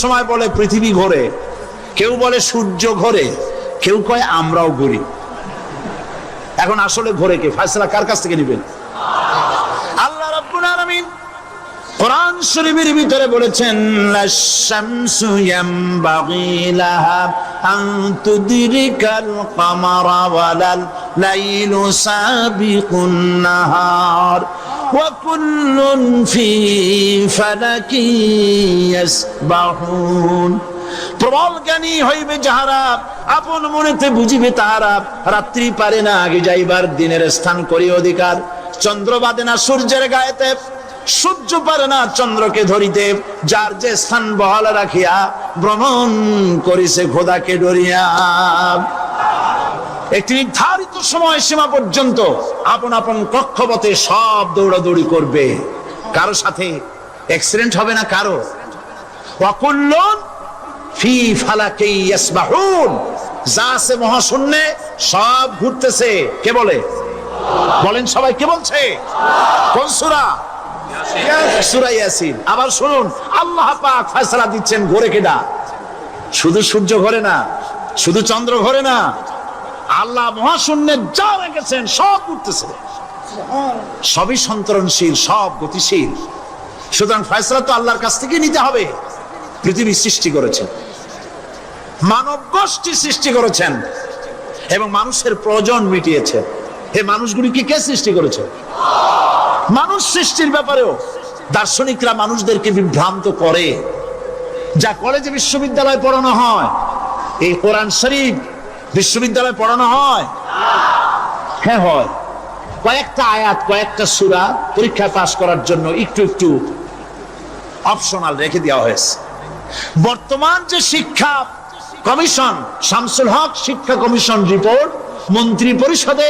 সময় বলে পৃথিবী ঘোরে, কেউ বলে সূর্য ঘোরে, কেউ কয় আমরাও ঘুরি। এখন আসলে ঘোরে কে? ফয়সালা কার কাছ থেকে নেবেন? আল্লাহ রাব্বুল আলামিন কোরআন শরীফের ভিতরে বলেছেন, লাশ-শামসু ইয়ামবাগি লাহা আন তুদরিকাল কামারা ওয়ালাল লাইলু সাবিকুন নাহার ওয়া কুল্লুন ফি ফালাকি ইয়াসবাহুন। প্রবল জ্ঞানী হইবে যাহারা, আপন মনেতে বুঝিবে তাহারা। রাত্রি পারে না আগে যাইবার, দিনের স্থান করি অধিকার। চন্দ্র বাদে না সূর্যের গায়েতে, সূর্য পারে না চন্দ্রকে ধরিতে। যার যে স্থান বহাল রাখিয়া ভ্রমণ করিছে খোদাকে ডরিয়া। একটি নির্ধারিত সময় সীমা পর্যন্ত আপন আপন কক্ষপথে সব দৌড়াদৌড়ি করবে, কারো সাথে অ্যাক্সিডেন্ট হবে না কারো। ওয়াকুল্লুন ফি ফালাকি ইয়াসবাহুন, যা আছে মহাশূন্যে সব ঘুরতেছে। কে বলে? বলেন সবাই, কে বলছে? কোন সূরা? সূরা ইয়াসিন। আবার শুনুন, আল্লাহ পাক ফয়সালা দিচ্ছেন ঘোরে কেডা? শুধু সূর্য ঘোরে না, শুধু চন্দ্র ঘোরে না, আল্লাহ মহাশূন্যে যা রেখেছেন সব ঘুরতেছে, সবই সন্তরণশীল, সব গতিশীল। সুতরাং ফয়সালা তো আল্লাহর কাছ থেকে নিতে হবে। পৃথিবী সৃষ্টি করেছেন, মানব গোষ্ঠী সৃষ্টি করেছেন এবং মানুষের প্রয়োজন মিটিয়েছেন। এই মানুষগুলিকে কে সৃষ্টি করেছে? মানুষ সৃষ্টির ব্যাপারেও দার্শনিকরা মানুষদেরকে বিভ্রান্ত করে। যা কলেজে বিশ্ববিদ্যালয়ে পড়ানো হয়, এই কোরআন শরীফ বিশ্ববিদ্যালয়ে পড়ানো হয়? হ্যাঁ হয়। কয়েকটা আয়াত, কয়েকটা সূরা পরীক্ষায় পাস করার জন্য একটু একটু অপশনাল রেখে দেওয়া হয়েছে। বর্তমান যে শিক্ষা কমিশন, শামসুল হক শিক্ষা কমিশন রিপোর্ট মন্ত্রী পরিষদে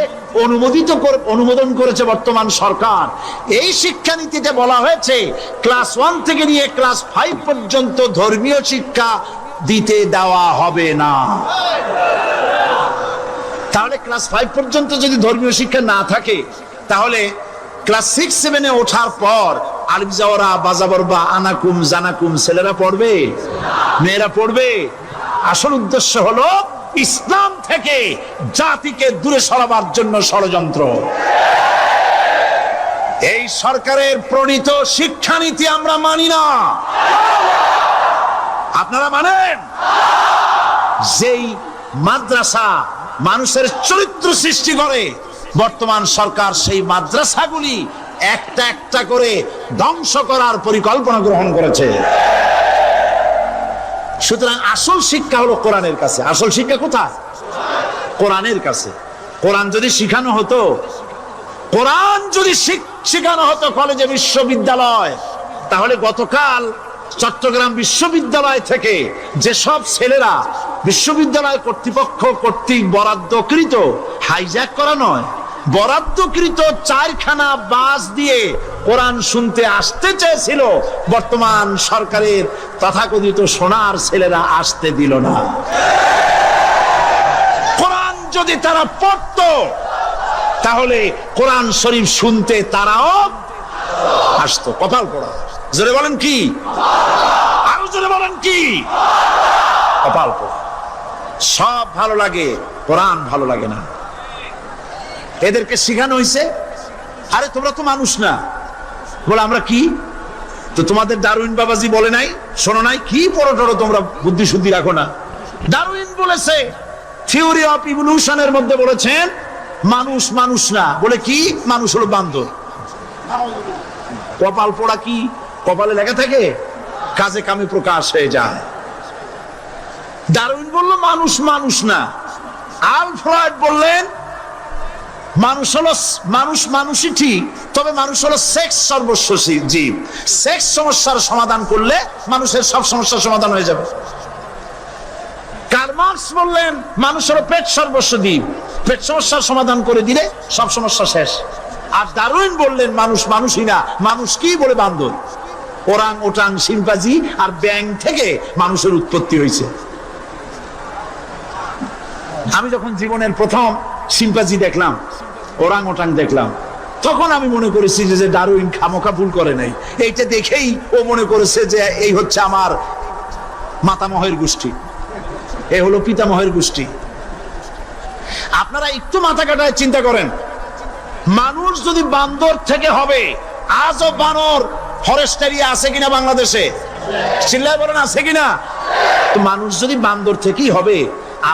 অনুমোদন করেছে বর্তমান সরকার। এই শিক্ষানীতিতে বলা হয়েছে ক্লাস 1 থেকে নিয়ে ক্লাস 5 পর্যন্ত ধর্মীয় শিক্ষা দিতে দেওয়া হবে না। তাহলে ক্লাস 5 পর্যন্ত যদি ধর্মীয় শিক্ষা না থাকে, তাহলে ক্লাস 6-7 এ ওঠার পর আলিফ জাওরা বাজাবর বা আনাকুম জানাকুম ছেলেরা পড়বে? মেয়েরা পড়বে? আসল উদ্দেশ্য হলো ইসলাম থেকে জাতিকে দূরে সরাবার জন্য ষড়যন্ত্র। এই সরকারের প্রণীত শিক্ষানীতি আমরা মানি না। আপনারা মানেন? যেই মাদ্রাসা মানুষের চরিত্র সৃষ্টি করে, বর্তমান সরকার সেই মাদ্রাসাগুলি একটা একটা করে ধ্বংস করার পরিকল্পনা গ্রহণ করেছে। সুতরাং আসল শিক্ষা হলো কোরআনের কাছে। আসল শিক্ষা কোথায়? কোরআনের কাছে। কোরআন যদি শিখানো হতো, কোরআন যদি শিখানো হতো কলেজে বিশ্ববিদ্যালয়, তাহলে গতকাল চট্টগ্রাম বিশ্ববিদ্যালয় থেকে যেসব ছেলেরা বিশ্ববিদ্যালয় কর্তৃপক্ষ কর্তৃক বরাদ্দকৃত, হাইজ্যাক করা নয়, বরাদ্দকৃত 4খানা বাস দিয়ে কোরআন শুনতে আসতে চেয়েছিল, বর্তমান সরকারের তথাকথিত সোনার ছেলেরা আসতে দিল না। কোরআন যদি তারা পড়তো, তাহলে কোরআন শরীফ শুনতে তারাও আসতো। কপাল পড়া। জোরে বলেন কি? আরো জোরে বলেন কি? কপাল পড়া। সব ভালো লাগে, কোরআন ভালো লাগে না। এদেরকে শিখানো হয়েছে, আরে তোমরা তো মানুষ না। বলে আমরা কি? তো তোমাদের ডারউইন বাবাজি বলে নাই, শোনো নাই? কি পড়ো টড়ো তোমরা, বুদ্ধি শুদ্ধি রাখো না। ডারউইন বলেছে, থিওরি অফ ইভলিউশনের মধ্যে বলেছেন মানুষ মানুষ না। বলে কি? মানুষ হলো বান্দর। কপাল পোড়া। কি কপালে লেখা থাকে? কাজে কামে প্রকাশ হয়ে যায়। ডারউইন বলল মানুষ মানুষ না। আলফ্রেড বললেন মানুষ হলো মানুষই ঠিক, তবে মানুষ হলো সেক্স সর্বস্ব জীব। সেক্স সমস্যার সমাধান করলে মানুষের সব সমস্যার সমাধান হয়ে যাবে। কার্ল মার্কস বললেন মানুষ হলো পেট সর্বস্ব জীব, পেট সমস্যার সমাধান করে দিলে সব সমস্যা শেষ। আর ডারউইন বললেন মানুষ মানুষই না, মানুষ কি? বলে বান্দর। ওরাং ওটাং শিম্পাজি আর ব্যাং থেকে মানুষের উৎপত্তি হয়েছে। আমি যখন জীবনের প্রথম শিম্পাজি দেখলাম, ওরাং ওটাং দেখলাম, তখন আমি মনে করেছি যে ডারউইন খামোখা ভুল করে নাই। এইটা দেখেই ও মনে করেছে যে এই হচ্ছে আমার মাতামহের গোষ্ঠী, এ হলো পিতামহের গোষ্ঠী। আপনারা একটু মাথা কাটায় চিন্তা করেন, মানুষ যদি বান্দর থেকে হবে, আজও বানর ফরেস্ট এরিয়া আছে কিনা বাংলাদেশে? চিল্লায় বলেন আছে কিনা? তো মানুষ যদি বান্দর থেকেই হবে,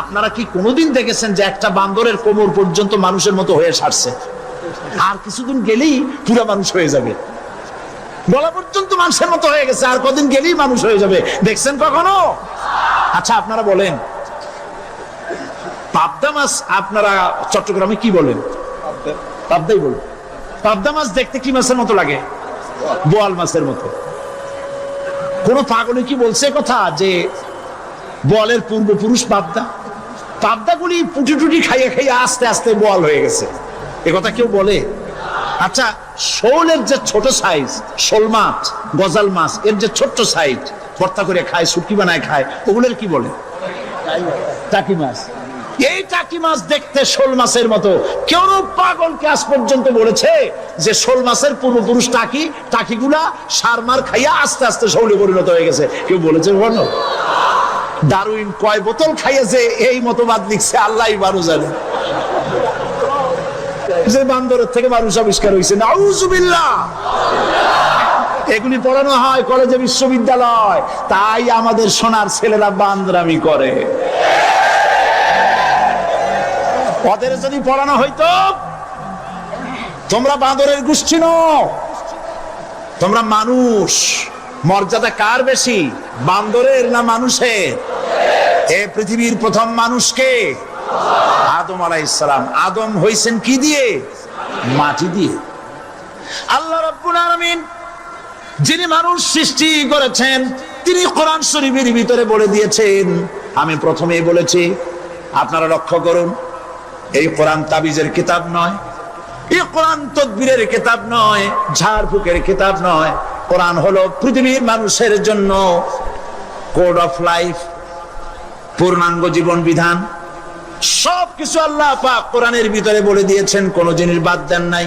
আপনারা কি কোনোদিন দেখেছেন যে একটা বান্দরের কোমর পর্যন্ত মানুষের মতো হয়ে সারছে? আর কিছুদিন গেলেই পুরো মানুষ হয়ে যাবে, গলা পর্যন্ত মানুষের মতো হয়ে গেছে, আর কদিন গেলেই মানুষ হয়ে যাবে। দেখছেন কখনো? আচ্ছা আপনারা বলেন, পাবদা মাছ আপনারা চট্টগ্রামে কি বলেন? পাবদাই বলেন। পাবদা মাছ দেখতে কি মাছের মতো লাগে? বোয়াল মাছের মতো। কোন পাগলে কি বলছে কথা যে বোয়ালের পূর্বপুরুষ পাবদা? পাবদাগুলি পুটি টুটি খাইয়ে খাইয়ে আস্তে আস্তে বোয়াল হয়ে গেছে, এ কথা কেউ বলে? আচ্ছা, শোলের যে ছোট সাইজ, শোল মাছ, গজাল মাছ, এর যে ছোট্ট সাইজ ভর্তা করে খায়, শুটকি বানায় খায়, ওগুলোর কি বলে? টাকি মাছ। এই টাকি মাছ দেখতে শোল মাছের মতো। কেউ পাগলকে আজ পর্যন্ত বলেছে যে শোল মাছের পূর্বপুরুষ টাকি, টাকিগুলা সারমার খাইয়া আস্তে আস্তে শোলে পরিণত হয়ে গেছে? কেউ বলেছে বলো? ডারউইন কয় বোতল খাইয়েছে এই মতবাদ লিখছে আল্লাহই ভালো জানে। যে বান্দরের থেকে মানুষ আবিষ্কার হয়েছে, নাউজুবিল্লাহ। এগুলি পড়ানো হয় কলেজে, বিশ্ববিদ্যালয়, তাই আমাদের সোনার ছেলেরা বান্দরামি করে। ওদের যদি পড়ানো হইতো তোমরা বান্দরের গোষ্ঠী নও, তোমরা মানুষ। মর্যাদা কার বেশি, বান্দরের না মানুষের? এ পৃথিবীর প্রথম মানুষকে আদম আলাইহিস সালাম। আদম হইছেন কি দিয়ে? মাটি দিয়ে। আল্লাহ রাব্বুল আলামিন যিনি মানুষ সৃষ্টি করেছেন, তিনি কোরআন শরীফের ভিতরে বলে দিয়েছেন, আমি প্রথমেই বলেছি, আপনারা লক্ষ্য করুন, এই কোরআন তাবিজের কিতাব নয়, এই কোরআন তদবিরের কিতাব নয়, ঝাড়ফুঁকের কিতাব নয়। কোরআন হলো পৃথিবীর মানুষের জন্য কোড অফ লাইফ, পূর্ণাঙ্গ জীবন বিধান। সবকিছু আল্লাহ পাক কোরআনের ভিতরে বলে দিয়েছেন, কোন জিনিস বাদ দেন নাই।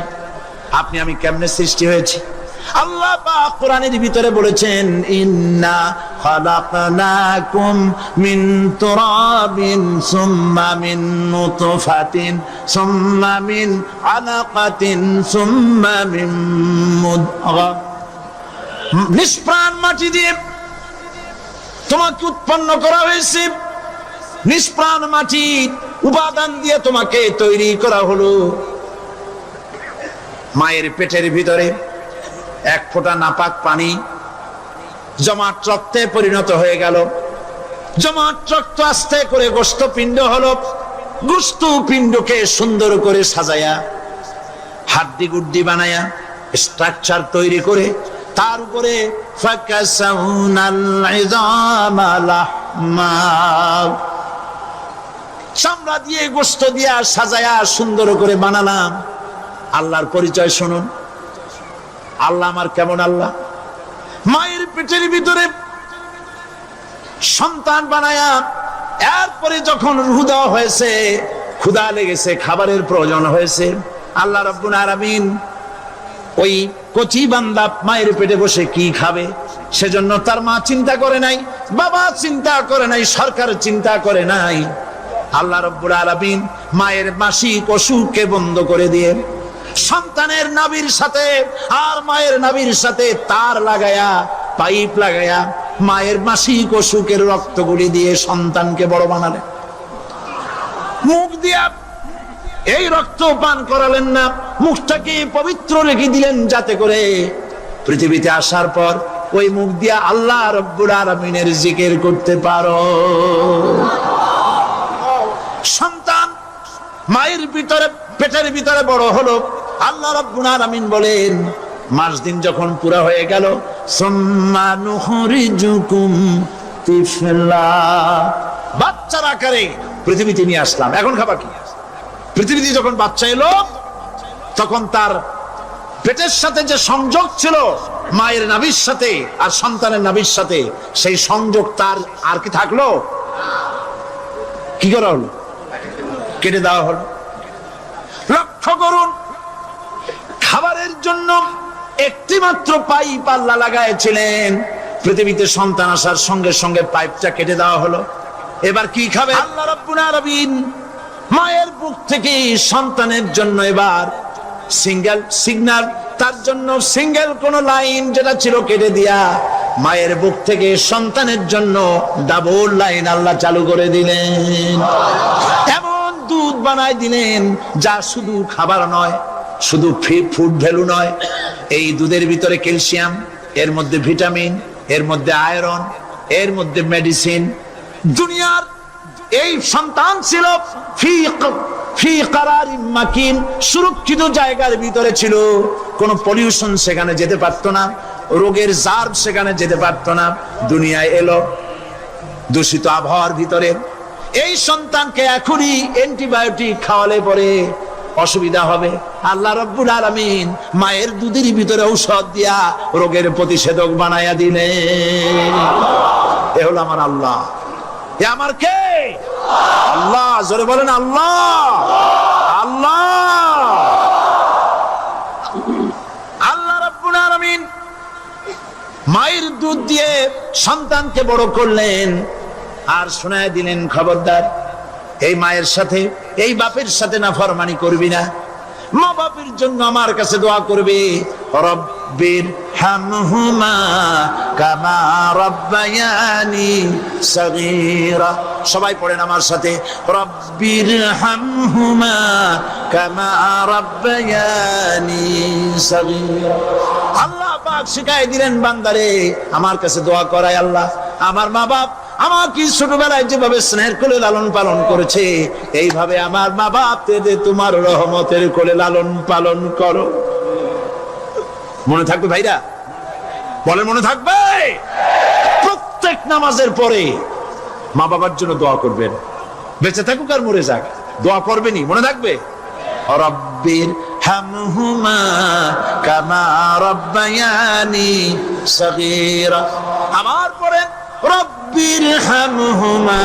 আপনি আমি কেমনে সৃষ্টি হয়েছি আল্লাহ পাক কোরআনের ভিতরে বলেছেন, ইন্না খালাকনাকুম মিন তুরাবিন সুম্মা মিন নুতফাতিন সুম্মা মিন আলাকাতিন সুম্মা মিন মুদগা। নিষ্প্রাণ মাটি দিয়ে তোমাকে উৎপন্ন করা হয়েছে, নিষ্প্রাণ মাটি উপাদান দিয়ে তোমাকে তৈরি করা হলো। মায়ের পেটের ভিতরে এক ফোঁটা নাপাক পানি জমাট রক্তে পরিণত হয়ে গেল, জমাট রক্ত আস্তে করে গোস্ত পিণ্ড হলো, গোস্ত পিণ্ডকে সুন্দর করে সাজায়া হাড্ডি গুড্ডি বানায়া স্ট্রাকচার তৈরি করে তার উপরে চামড়া দিয়ে গোস্ত দিয়া সাজায়া সুন্দর করে বানালাম। আল্লাহর পরিচয় শুনুন, আল্লাহ আমার কেমন আল্লাহ। মায়ের পেটের ভিতরে সন্তান বানায়া এরপরে যখন রূহ দেওয়া হয়েছে, ক্ষুধা লেগেছে, খাবারের প্রয়োজন হয়েছে, আল্লাহ রাব্বুল আলামিন ওই কচি বান্দা মায়ের পেটে বসে কি খাবে, সেজন্য তার মা চিন্তা করে নাই, বাবা চিন্তা করে নাই, সরকার চিন্তা করে নাই। আল্লাহ রাব্বুল আলামিন মায়ের মাসিক অসুখকে বন্ধ করে দিয়ে সন্তানের নাভির সাথে আর মায়ের নাভির সাথে তার লাগায়া, পাইপ লাগায়া মায়ের মাসিক অসুখের রক্তগুলি দিয়ে সন্তানকে বড় বানালেন। মুখ দিয়া এই রক্ত পান করালেন না, মুখটাকে পবিত্র রেখে দিলেন যাতে করে পৃথিবীতে আসার পর ওই মুখ দিয়া আল্লাহ রাব্বুল আলামিনের জিকির করতে পারো। সন্তান মায়ের ভিতরে পেটের ভিতরে বড় হলো, আল্লাহ রাব্বুল আলামিন বলেন মাস দিন যখন পুরা হয়ে গেল, সুম্মা নুখরিজুকুম তিফলা, বাচ্চার আকারে পৃথিবীতে নিয়ে আসলাম। এখন খাবার কি? পৃথিবীতে যখন বাচ্চা এলো তখন তার পেটের সাথে যে সংযোগ ছিল মায়ের নাভির সাথে আর সন্তানের নাভির সাথে, সেই সংযোগ তার আর কি থাকলো? কি করা হলো? কেটে দেওয়া হলো। লক্ষ্য করুন, খাবারের জন্য একটি মাত্র পাইপ আল্লাহ লাগাইছিলেন, পৃথিবীতে সন্তান আসার সঙ্গে সঙ্গে পাইপটা কেটে দেওয়া হলো। এবার কি খাবে? আল্লাহ রাব্বুল আলামিন মায়ের বুক থেকে সন্তানের জন্য এবার সিঙ্গেল সিগন্যাল, তার জন্য সিঙ্গেল কোন লাইন যেটা ছিল কেটে দিয়া মায়ের বুক থেকে সন্তানের জন্য ডাবল লাইন আল্লাহ চালু করে দিলেন। এমন দুধ বানাই দিলেন যা শুধু খাবার নয়, শুধু ফুড ভ্যালু নয়, এই দুধের ভিতরে ক্যালসিয়াম, এর মধ্যে ভিটামিন, এর মধ্যে আয়রন, এর মধ্যে মেডিসিন। দুনিয়ার এই সন্তান ছিল ফি কারারিন মাকিন, সুরক্ষিত জায়গার ভিতরে ছিল, কোনো পলিউশন সেখানে যেতে পারতো না, রোগের জার্ম সেখানে যেতে পারতো না। দুনিয়ায় এলো দূষিত আবহাওয়ার ভিতরে। এই সন্তানকে এখনই অ্যান্টিবায়োটিক খাওয়ালে পরে অসুবিধা হবে। আল্লাহ রাব্বুল আলামিন মায়ের দুধের ভিতরে ঔষধ দিয়া রোগের প্রতিষেধক বানায়া দিলেন। এ হলো আমার আল্লাহ। এ আমার কে? আল্লাহ। জোরে বলেন আল্লাহ। আল্লাহ আল্লাহ রাব্বুল আলামিন মায়ের দুধ দিয়ে সন্তানকে বড় করলেন আর শোনায় দিলেন, খবরদার এই মায়ের সাথে, এই বাপের সাথে নাফরমানি করবি না। মা বাপের জন্য আমার কাছে দোয়া করবে, রব্বির হামহুমা কামা রাব্বায়ানি সগীরা। সবাই পড়েন আমার সাথে, রব্বির হামহুমা কামা রাব্বায়ানি সগীরা। আল্লাহ পাক শিখাই দিলেন বান্দারে আমার কাছে দোয়া করায়, আল্লাহ আমার মা বাপ আমাকে ছোটবেলায় যেভাবে স্নেহের কোলে লালন পালন করেছে, এইভাবে আমার মা বাপ তোমার রহমতের কোলে লালন পালন করো। মনে থাকবে ভাইরা? বলেন মনে থাকবে? প্রত্যেক নামাজের পরে মা বাবার জন্য দোয়া করবেন, বেঁচে থাকুক আর মরে যাক, দোয়া করবেনই। মনে থাকবে? রব্বির হামহুমা কামা রাব্বায়ানি সগীরা। আমার পরে রব্বির হামহুমা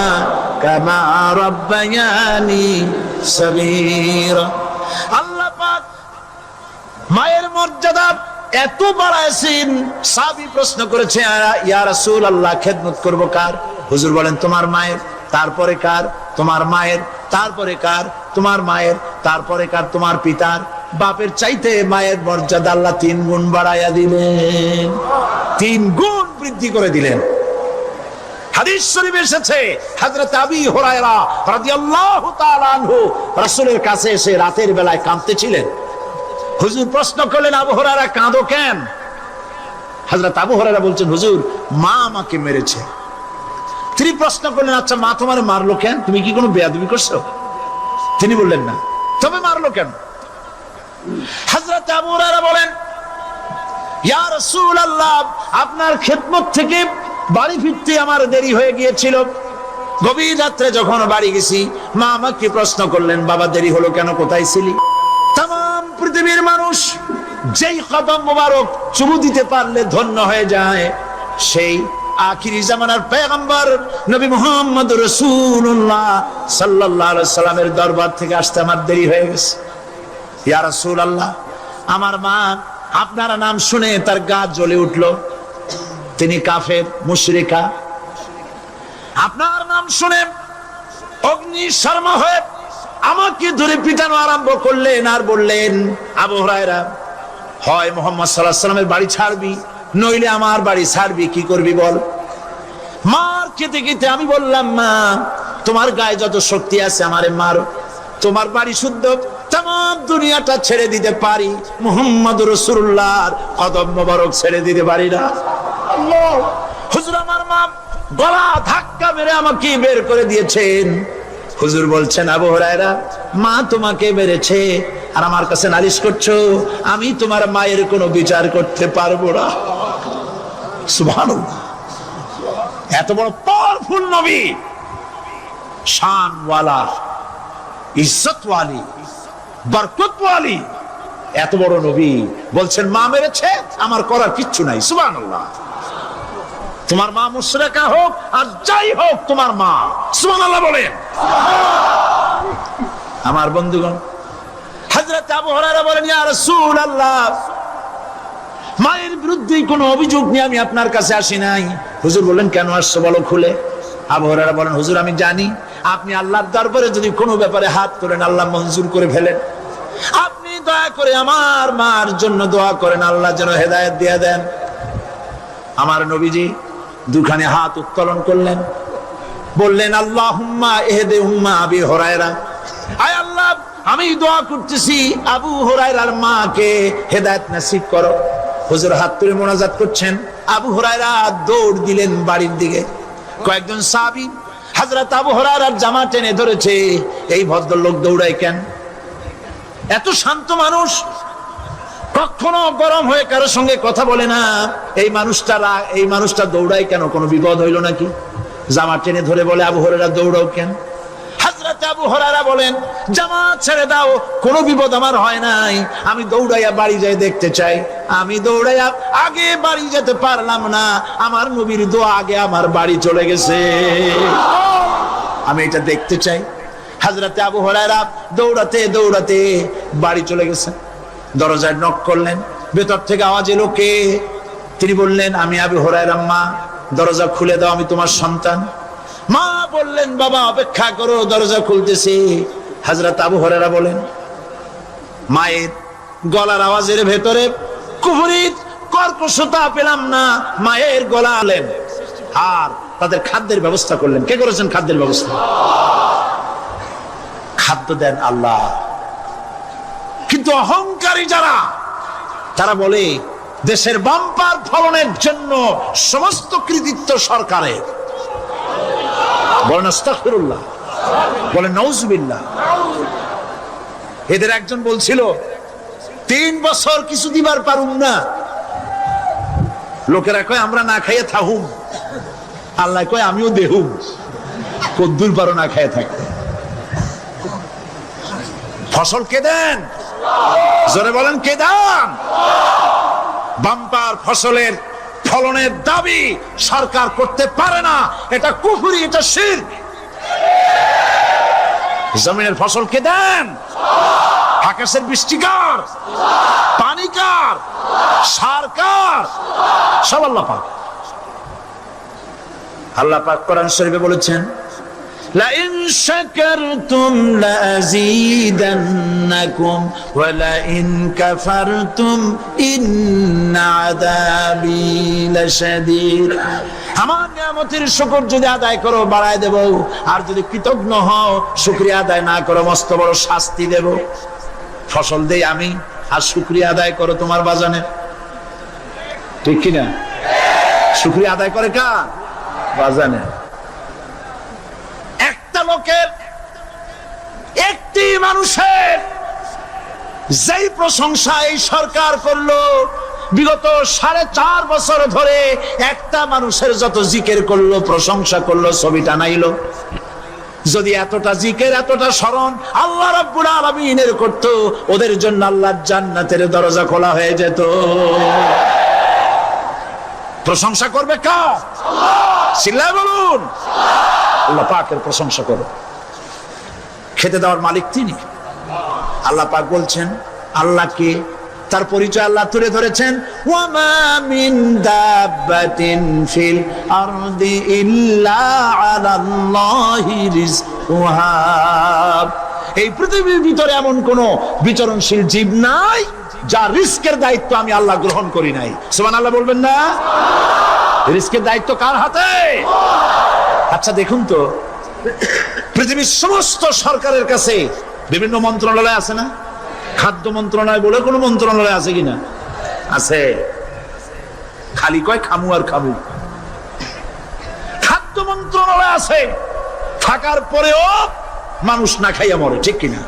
কামা রাব্বায়ানি সগীরা। আল্লাহ পাক মায়ের মর্যাদা এত বাড়াইছেন, সাহাবী প্রশ্ন করেছে, ইয়া রাসূলুল্লাহ খেদমত করব কার? হুজুর বলেন তোমার মায়ের, তারপরে কার? তোমার মায়ের, তারপরে কার? তোমার মায়ের, তারপরে কার? তোমার পিতার। বাপের চাইতে মায়ের মর্যাদা আল্লাহ 3 গুণ বাড়াইয়া দিলেন, 3 গুণ বৃদ্ধি করে দিলেন। হাদিস শরীফে এসেছে, হযরত আবী হুরায়রা রাদিয়াল্লাহু তাআলা আনহু রাসূলের কাছে এসে রাতের বেলায় কাঁদতেছিলেন। হুজুর প্রশ্ন করলেন, আবু হুরায়রা কাঁদো কেন? হযরত আবু হুরায়রা বলছেন, হুজুর মা আমাকে মেরেছে। তিনি প্রশ্ন করলেন, আচ্ছা মা তোমার মারলো কেন? তুমি কি কোনো বেয়াদবি করছো? তিনি বললেন না। তবে মারলো কেন? হযরত আবু হুরায়রা বলেন, ইয়া রাসূলুল্লাহ আপনার খেদমত থেকে বাড়ি ফিরতে আমার দেরি হয়ে গিয়েছিল। গভীর রাত্রে যখন বাড়ি গেছি, মা আমাকে প্রশ্ন করলেন, বাবা দেরি হলো কেন, কোথায় ছিলি? তাম পৃথিবীর মানুষ যেই কদম মোবারক চুমু দিতে পারলে ধন্য হয়ে যায়, সেই আখিরি জামানার পয়গম্বর নবী মুহাম্মদ রাসূলুল্লাহ সাল্লাল্লাহু আলাইহি সাল্লামের দরবার থেকে আসতে আমার দেরি হয়ে গেছে। ইয়া রাসূলুল্লাহ আমার মা আপনার নাম শুনে তার গা জ্বলে উঠলো, তিনি কাফের মুশরিকা। আপনার নাম শুনে অগ্নি শর্মা হয়ে আমাকে ধরে পিটানো আরম্ভ করলেন আর বললেন, আবু হুরায়রা হয় মুহাম্মদ সাল্লাল্লাহু আলাইহি সাল্লামের বাড়ি ছাড়বি, নইলে আমার বাড়ি ছাড়বি, কি করবি বল? মার খেতে খেতে আমি বললাম, মা তোমার গায়ে যত শক্তি আছে আমারে মারো, তোমার বাড়ি শুদ্ধ, তাম দুনিয়াটা ছেড়ে দিতে পারি, মুহাম্মদ রাসূলুল্লাহর কদম মোবারক ছেড়ে দিতে পারি না। আল্লাহ! হুজুর আমার মা গলা ধাক্কা মেরে আমাকে বের করে দিয়েছেন। হুজুর বলছেন, আবু হুরায়রা মা তোমাকে মেরেছে আর আমার কাছে নালিশ করছো, আমি তোমার মায়ের কোনো বিচার করতে পারবো না। সুবহানাল্লাহ! এত বড় পাওয়ারফুল নবী, শানওয়ালা, ইজ্জতওয়ালি, বরকতওয়ালি, এত বড় নবী বলছেন মা মেরেছে, আমার করার কিচ্ছু নাই। সুবহানাল্লাহ! তোমার মা মুশরিকা হোক আর যাই হোক, তোমার মা। সুবহানাল্লাহ বলেন। আমার বন্ধুগণ, হযরত আবু হুরায়রা বলেন, ইয়া রাসূলুল্লাহ মায়ের বিরুদ্ধে কোনো অভিযোগ নিয়ে আমি আপনার কাছে আসি নাই। হুজুর বললেন, কেন আসছো বলো খুলে। আবু হুরায়রা বলেন, হুজুর আমি জানি আপনি আল্লাহর দরবারে যদি কোনো ব্যাপারে হাত তোলেন আল্লাহ মঞ্জুর করে ফেলেন। আপনি দয়া করে আমার মার জন্য দোয়া করেন, আল্লাহ যেন হেদায়েত দিয়ে দেন। আমার নবীজি দুখানে হাত উত্তোলন করলেন, বললেন, আল্লাহুম্মা ইহদি উম্মা আবি হুরায়রা, আয় আল্লাহ আমি দোয়া করতেছি আবু হুরায়রার মাকে হেদায়েত নসিব করো। হুজুর হাত তুলে মোনাজাত করছেন, আবু হুরায়রা দৌড় দিলেন বাড়ির দিকে। কয়েকজন সাহাবী হযরত আবু হুরায়রার জামা টেনে ধরেছে, এই ভদ্রলোক দৌড়ায় কেন? এত শান্ত মানুষ, কখনো গরম হয়ে কারোর সঙ্গে কথা বলে না। এই মানুষটা দৌড়ায় কেন? কোনো বিপদ হইল নাকি? জামা টেনে ধরে বলে, আবু হুরায়রা দৌড়াও কেন? হযরত আবু হুরায়রা বলেন, জামাত ছেড়ে দাও, কোনো বিপদ আমার হয় নাই, আমি দৌড়াইয়া বাড়ি যাই দেখতে চাই। আমি দৌড়াইয়া আগে বাড়ি যেতে পারলাম না, আমার নবীর দোয়া আগে আমার বাড়ি চলে গেছে, আমি এটা দেখতে চাই। হযরত আবু হুরায়রা দৌড়াতে দৌড়াতে বাড়ি চলে গেছে। দরজায় নক করলেন, ভেতর থেকে আওয়াজ এলো, কে? তিনি বললেন, আমি আবু হুরায়রা। মা, দরজা খুলে দাও, আমি তোমার সন্তান। মা বললেন, বাবা অপেক্ষা করো, দরজা খুলতেছি। হযরত আবু হুরায়রা বলেন, মায়ের গলার আওয়াজের ভেতরে কুফরি কর্কশতা পেলাম না। মায়ের গলা আলেন আর তাদের খাদ্যের ব্যবস্থা করলেন। কে করেছেন খাদ্যের ব্যবস্থা? খাদ্য দেন আল্লাহ। কিন্তু অহংকারী যারা, তারা বলে দেশের বাম্পার ফলনের জন্য সমস্ত কৃতিত্ব সরকারের। বলেন আস্তাগফিরুল্লাহ, বলেন নাউজুবিল্লাহ। এদের একজন বলছিল, 3 বছর কিছু দিবার পারুম না। লোকেরা কয় আমরা না খাইয়ে থাকুম, আল্লাহ কয় আমিও দেহুম। কদ্দুর পারো না খাইয়ে থাকতে? ফসল কে দেন? জোরে বলেন, কে দেন? বাম্পার ফসলের ফলনের দাবি সরকার করতে পারে না, এটা কুফরি, এটা শিরক। জমিনের ফসল কে দেন? আকাশের বৃষ্টি কার? পানি কার? সার কার? সব আল্লাহ পাক। আল্লাহ পাক কোরআন শরীফে বলেছেন, لئن شكرتم لأزيدنكم ولئن كفرتم إن عذابي لشديد। আমার নিয়ামতের শুকর যদি আদায় করো বাড়ায় দেব, আর যদি কৃতজ্ঞ হও শুকরিয়া আদায় না করো মস্ত বড় শাস্তি দেব। ফসল দেই আমি আর শুকরিয়া আদায় করো তোমার বাজানে, ঠিক কিনা? শুকরিয়া আদায় করে কার? বাজানে। লোকের, একটি মানুষের যেই প্রশংসা এই সরকার করলো, বিগত 4.5 বছর ধরে একটা মানুষের যত জিকির করলো, প্রশংসা করলো, ছবিটা নাইলো। যদি এতটা জিকির, এতটা স্মরণ আল্লাহ রাব্বুল আলামিনের করতো, ওদের জন্য আল্লাহর জান্নাতের দরজা খোলা হয়ে যেত। প্রশংসা করবে কার? চিল্লায় বলুন, আল্লাহ পাকের প্রশংসা করো। খেতে দেওয়ার মালিক তিনি। আল্লাহ পাক বলছেন, আল্লাহকে, তার পরিচয় আল্লাহ তুলে ধরেছেন, ওয়ামা মিন দাব্বাতিন ফিল আরদি ইল্লা আলাল্লাহি রিজকুহা। এই পৃথিবীর ভিতরে এমন কোন বিচরণশীল জীব নাই যার রিস্কের দায়িত্ব আমি আল্লাহ গ্রহণ করি নাই। সুবহানাল্লাহ বলবেন না? রিস্কের দায়িত্ব কার হাতে? আচ্ছা দেখুন তো, পৃথিবীর সমস্ত সরকারের কাছে বিভিন্ন মন্ত্রণালয় আছে না? খাদ্য মন্ত্রণালয় বলে কোন মন্ত্রণালয় আছে কিনা? আছে। খালি কয় খামু আর খামু। খাদ্য মন্ত্রণালয় আছে, থাকার পরেও মানুষ না খাইয়া মরে, ঠিক কিনা?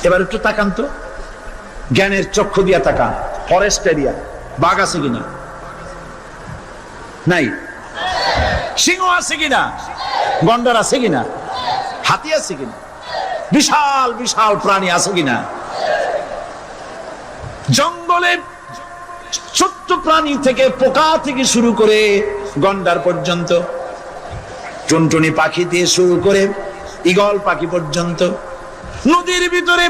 এবার একটু তাকান তো, জ্ঞানের চক্ষু দিয়া তাকান। ফরেস্ট এরিয়া, বাঘ আছে কিনা? নাই। সিংহ আছে কিনা? গন্ডার আছে কিনা? হাতি আছে কিনা? বিশাল বিশাল প্রাণী আছে কিনা? জঙ্গলে ছোট্ট প্রাণী থেকে, পোকা থেকে শুরু করে গন্ডার পর্যন্ত, টুনটুনি পাখি দিয়ে শুরু করে ঈগল পাখি পর্যন্ত, নদীর ভিতরে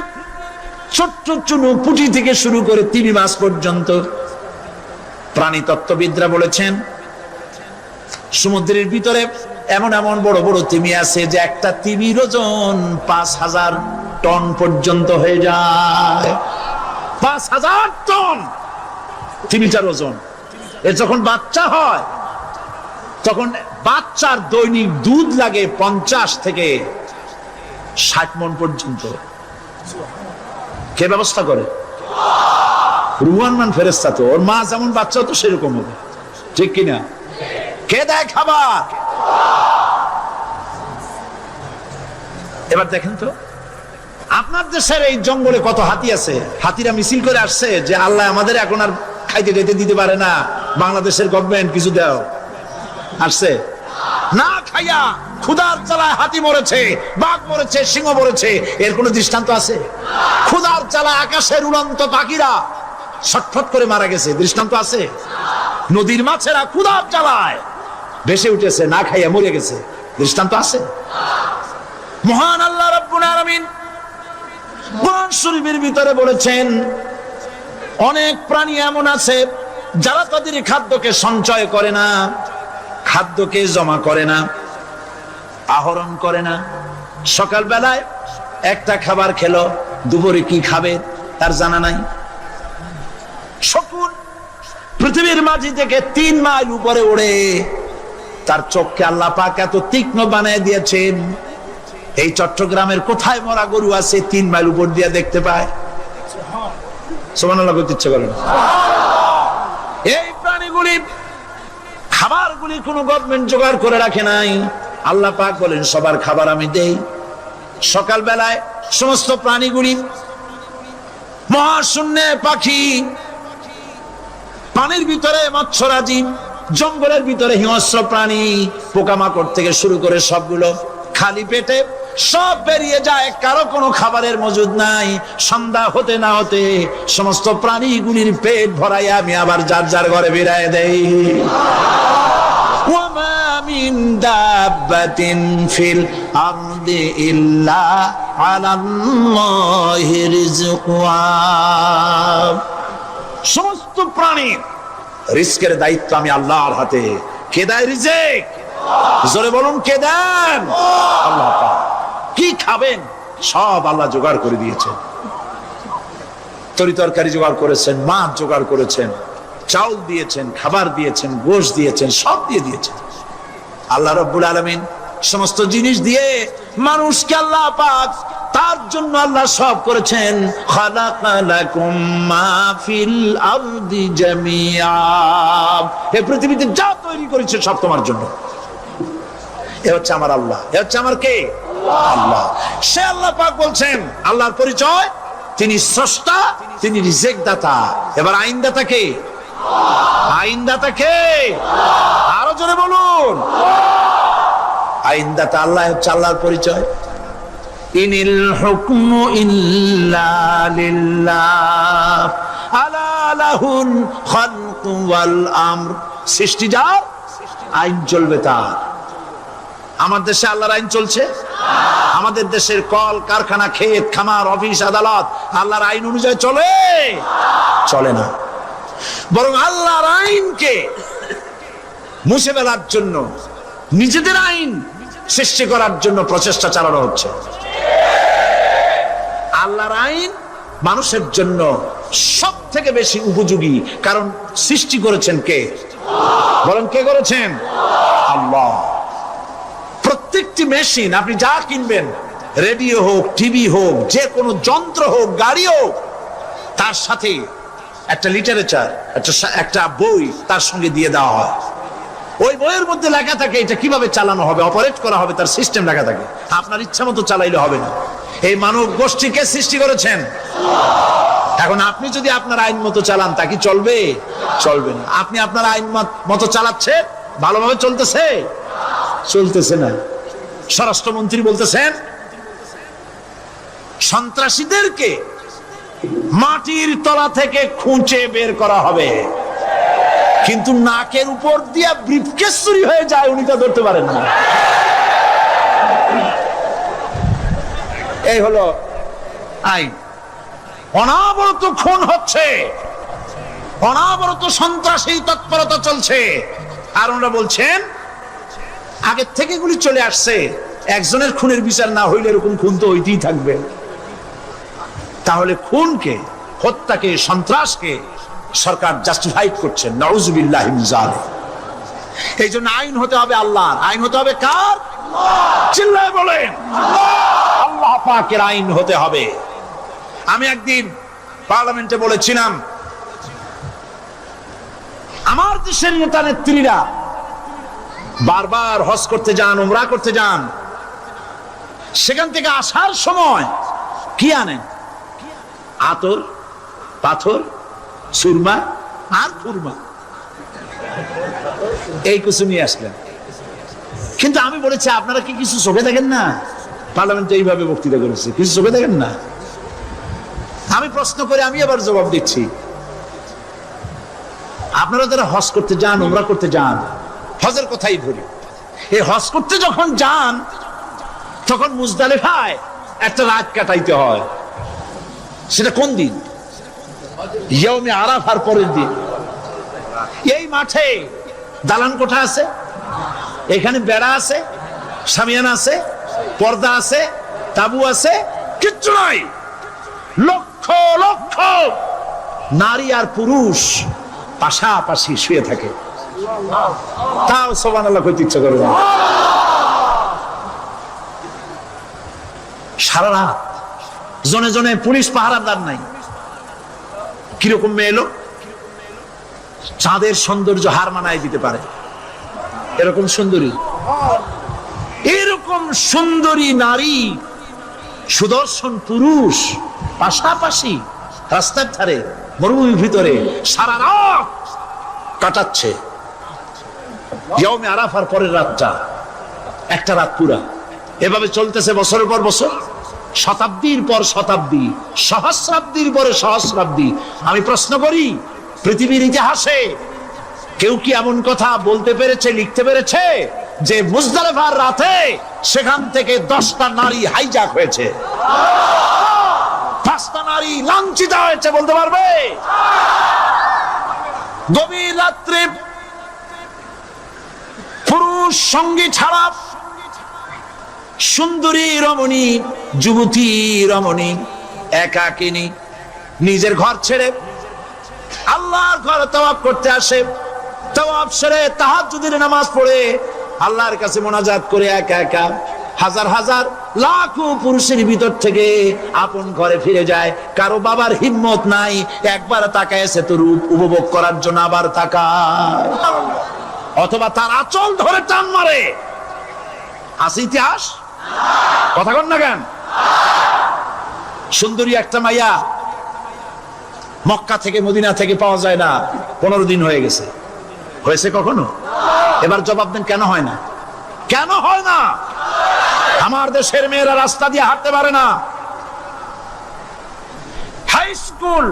ছোট্ট চুনো পুঁটি থেকে শুরু করে তিমি মাছ পর্যন্ত। প্রাণী তত্ত্ববিদরা বলেছেন সমুদ্রের ভিতরে এমন এমন বড় বড় তিমি আছে যে একটা তিমির ওজন 5000 টন পর্যন্ত হয়ে যায়। 5000 টন তিমিটার ওজন। এর যখন বাচ্চা হয় তখন বাচ্চার দৈনিক দুধ লাগে 50 থেকে 60 মণ পর্যন্ত। কে ব্যবস্থা করে? রুহান মান ফেরেশতা। তো ওর মা যেমন বাচ্চা তো সেরকম হবে, ঠিক কিনা? কে দেয় খাবার? এবার দেখেন তো আপনার দেশের এই জঙ্গলে কত হাতি আছে। হাতিরা মিছিল করে আসছে যে আল্লাহ আমাদের এখন আর খাইতে যেতে দিতে পারে না, বাংলাদেশের গভর্নমেন্ট কিছু দাও। আসছে না, খাইয়া ক্ষুধার জ্বালায় হাতি মরেছে, বাঘ মরেছে, সিংহ মরেছে। এর কোন দৃষ্টান্ত আছে? ক্ষুধার জ্বালায় আকাশের উড়ন্ত পাখিরা ছটফট করে মারা গেছে, দৃষ্টান্ত আছে? নদীর মাছেরা ক্ষুধার জ্বালায় ভেসে উঠেছে, না খাইয়া মরে গেছে, দৃষ্টান্ত আছে? মহান আল্লাহ রাব্বুল আলামিন কোরআন শরীফের ভিতরে বলেছেন অনেক প্রাণী এমন আছে যারা তাদের খাদ্যকে সঞ্চয় করে না, খাদ্যকে জমা করে না, আহরণ করে না। সকাল বেলায় একটা খাবার খেলো, দুপুরে কি খাবে তার জানা নাই। শকুন পৃথিবীর মাঝি থেকে 3 মাইল উপরে ওড়ে, তার চোখকে আল্লাহ পাক এত তীক্ষ্ণ বানিয়ে দিয়েছেন। এই চট্টগ্রামের কোথায় মরা গরু আছে 3 মাইল উপর দিয়ে দেখতে পায়? সুবহানাল্লাহ করতে ইচ্ছে করে না। এই প্রাণীগুলি খাবারগুলি কোন গভর্নমেন্ট জোগাড় করে রাখে নাই। আল্লাহ পাক বলেন সবার খাবার আমি দেই। সকাল বেলায় সমস্ত প্রাণীগুলি, মহাশূন্যে পাখি, পানির ভিতরে মৎস্যরাজি, জঙ্গলের ভিতরে হিংস্র প্রাণী, পোকামাকড় থেকে শুরু করে সবগুলো খালি পেটে সব বেরিয়ে যায়, কারো কোনো খাবারের মজুদ নাই। সন্ধ্যা হতে না হতে সমস্ত প্রাণীগুলির পেট ভরাইয়া আমি আবার যার যার ঘরে বেরায় দেই। ওয়ামা মিন দাব্বাতিন ফিল আরদি ইল্লা আলাল্লাহি রিজকুহা। সমস্ত প্রাণীর রিজকের দায়িত্ব আমি আল্লাহর হাতে। কে দেয় রিজক? জোরে বলুন, কে দেন? আল্লাহ পাক। কি খাবেন সব আল্লাহ জোগাড় করে দিয়েছেন। তরি তরকারি জোগাড় করেছেন, মাছ জোগাড় করেছেন, চাউল দিয়েছেন, খাবার দিয়েছেন, গোশত দিয়েছেন, সব দিয়ে দিয়েছেন। আল্লাহ রাব্বুল আলামিন সমস্ত জিনিস দিয়ে মানুষকে আল্লাহ পাক তার জন্য আল্লাহ সব করেছেন। খালাকালাকুম মা ফিল আরদি জামিআ। এই পৃথিবীতে যা তৈরি করেছে সব তোমার জন্য। এ হচ্ছে আমার আল্লাহ। এ হচ্ছে আমার কে? আল্লাহ। সে আল্লাহ পাক বলছেন, আল্লাহর পরিচয় তিনি স্রষ্টা, তিনি রিজেক দাতা। এবার আইনদাতা কে? আইনদাতা কে? আরো জোরে বলুন। আইনদাতা আল্লাহ হচ্ছে আল্লাহর পরিচয়। ইনিল হুকমু ইল্লা লিল্লাহ আলা লাহুল খালকু ওয়াল আমর। সৃষ্টি যার, আইন চলবে তার। আমার দেশে আল্লাহর আইন চলছে? আমাদের দেশের কল কারখানা, ক্ষেত খামার, অফিস আদালত আল্লাহর আইন অনুযায়ী চলে? চলে না। বরং আল্লাহর আইনকে মুছে ফেলার জন্য, নিজেদের আইন সৃষ্টি করার জন্য প্রচেষ্টা চালানো হচ্ছে। আল্লাহর আইন মানুষের জন্য সব থেকে বেশি উপযোগী, কারণ সৃষ্টি করেছেন কে? বলেন, কে করেছেন? আল্লাহ। প্রত্যেকটি মেশিন আপনি যা কিনবেন, রেডিও হোক, টিভি হোক, যে কোনো যন্ত্র হোক, গাড়ি হোক, তার সাথে একটা লিটারেচার, একটা বই তার সঙ্গে দিয়ে দেওয়া হয়। ওই বইয়ের মধ্যে লেখা থাকে এটা কিভাবে চালানো হবে, অপারেট করা হবে, তার সিস্টেম লেখা থাকে। আপনার ইচ্ছা মতো চালাইলে হবে না। এই মানব গোষ্ঠীকে সৃষ্টি করেছেন। এখন আপনি যদি আপনার আইন মতো চালান, তা কি চলবে? চলবে না। আপনি আপনার আইন মতো চালাচ্ছেন, ভালোভাবে চলতেছে? চলতেছে না। স্বরাষ্ট্রমন্ত্রী বলতেছেন সন্ত্রাসীদেরকে মাটির তলা থেকে খুঁজে বের করা হবে, কিন্তু নাকের উপর দিয়ে ব্রিফকেস চুরি হয়ে যায়, উনি তা ধরতে পারেন না। এই হলো আইন। অনাবরত খুন হচ্ছে, অনাবরত সন্ত্রাসী তৎপরতা চলছে। আর ওনারা বলছেন আগের থেকে এগুলি চলে আসছে, একজনের খুনের বিচার না হইলে এরকম খুন তো হইতেই থাকবে। তাহলে খুনকে, হত্যাকে, সন্ত্রাসকে সরকার জাস্টিফাইড করছেন। নাউজুবিল্লাহি মিন যালিক। এই জন্য আইন হতে হবে আল্লাহর। আইন হতে হবে কার? চিল্লায় বলেন আল্লাহ পাকের আইন হতে হবে। আমি একদিন পার্লামেন্টে বলেছিলাম, আমার দেশের নেতা নেত্রীরা বারবার হজ করতে যান, উমরা করতে যান, সেখান থেকে আসার সময় কি আনেন? আতর, পাথর, সুরমা আর ফুরমা, এই কিছু নিয়ে আসলেন। কিন্তু আমি বলেছি আপনারা কি কিছু চোখে দেখেন না? পার্লামেন্টে এইভাবে বক্তৃতা করেছে, কিছু চোখে দেখেন না? আমি প্রশ্ন করে আমি আবার জবাব দিচ্ছি, আপনারা যারা হজ করতে যান, উমরা করতে যান, হজের কথাই ধরি, এই হজ করতে যখন যান তখন মুজদালিফায় একটা রাত কাটাইতে হয়। সেটা কোন দিন? ইয়াউমে আরাফার পরের দিন। এই মাঠে দালান কোঠা আছে, এখানে বেড়া আছে, শামিয়ানা আছে, পর্দা আছে, তাবু আছে, কিচ্ছু নাই। লক্ষ লক্ষ নারী আর পুরুষ পাশাপাশি শুয়ে থাকে, তাও সুবহানাল্লাহ কইতে ইচ্ছা করে না। সারা রাত জনে জনে পুলিশ পাহারাদার নাই। কিরকম মেয়ে এলো, চাঁদের সৌন্দর্য হার মানায় দিতে পারে এরকম সুন্দরী, এরকম সুন্দরী নারী, সুদর্শন পুরুষ পাশাপাশি রাস্তার ধারে মরুভূমির ভিতরে সারা রাত কাটাচ্ছে। ইয়াউমে আরাফার পরের রাতটা একটা রাত পুরা। এভাবে চলতেছে বছরের পর বছর, শতাব্দীর পর শতাব্দী, সহস্রাব্দীর পরে সহস্রাব্দী। আমি প্রশ্ন করি, পৃথিবীর ইতিহাসে কেউ কি এমন কথা বলতে পেরেছে, লিখতে পেরেছে যে মুজদালিফার রাতে সেখান থেকে 10টা নারী হাইজ্যাক হয়েছে, 5টা নারী লাঞ্ছিত হয়েছে? বলতে পারবে? গভীর রাত্রে পুরুষ সঙ্গী ছাড়া সুন্দরী রমণী, যুবতী রমণী একাকিনী নিজের ঘর ছেড়ে আল্লাহর ঘরে তাওয়াফ করতে আসে। তাওয়াফ সেরে তাহাজ্জুদের নামাজ পড়ে আল্লাহর কাছে মোনাজাত করে একা একা হাজার হাজার লাখো পুরুষের ভিতর থেকে আপন ঘরে ফিরে যায়। কারো বাবার হিম্মত নাই একবার তাকায় সে তো রূপ উপভোগ করার জন্য, আবার তাকায়, অথবা তার আঁচল ধরে টান মারে। আছে ইতিহাস? কথা কন না কেন? সুন্দরী একটা মাইয়া মক্কা থেকে মদিনা থেকে পাওয়া যায় না, 15 দিন হয়ে গেছে। হয়েছে কখনো? এবার জবাব দেন, কেন হয় না? কেন হয় না? আমার দেশের মেয়েরা রাস্তা দিয়ে হাঁটতে পারে না। হাই স্কুল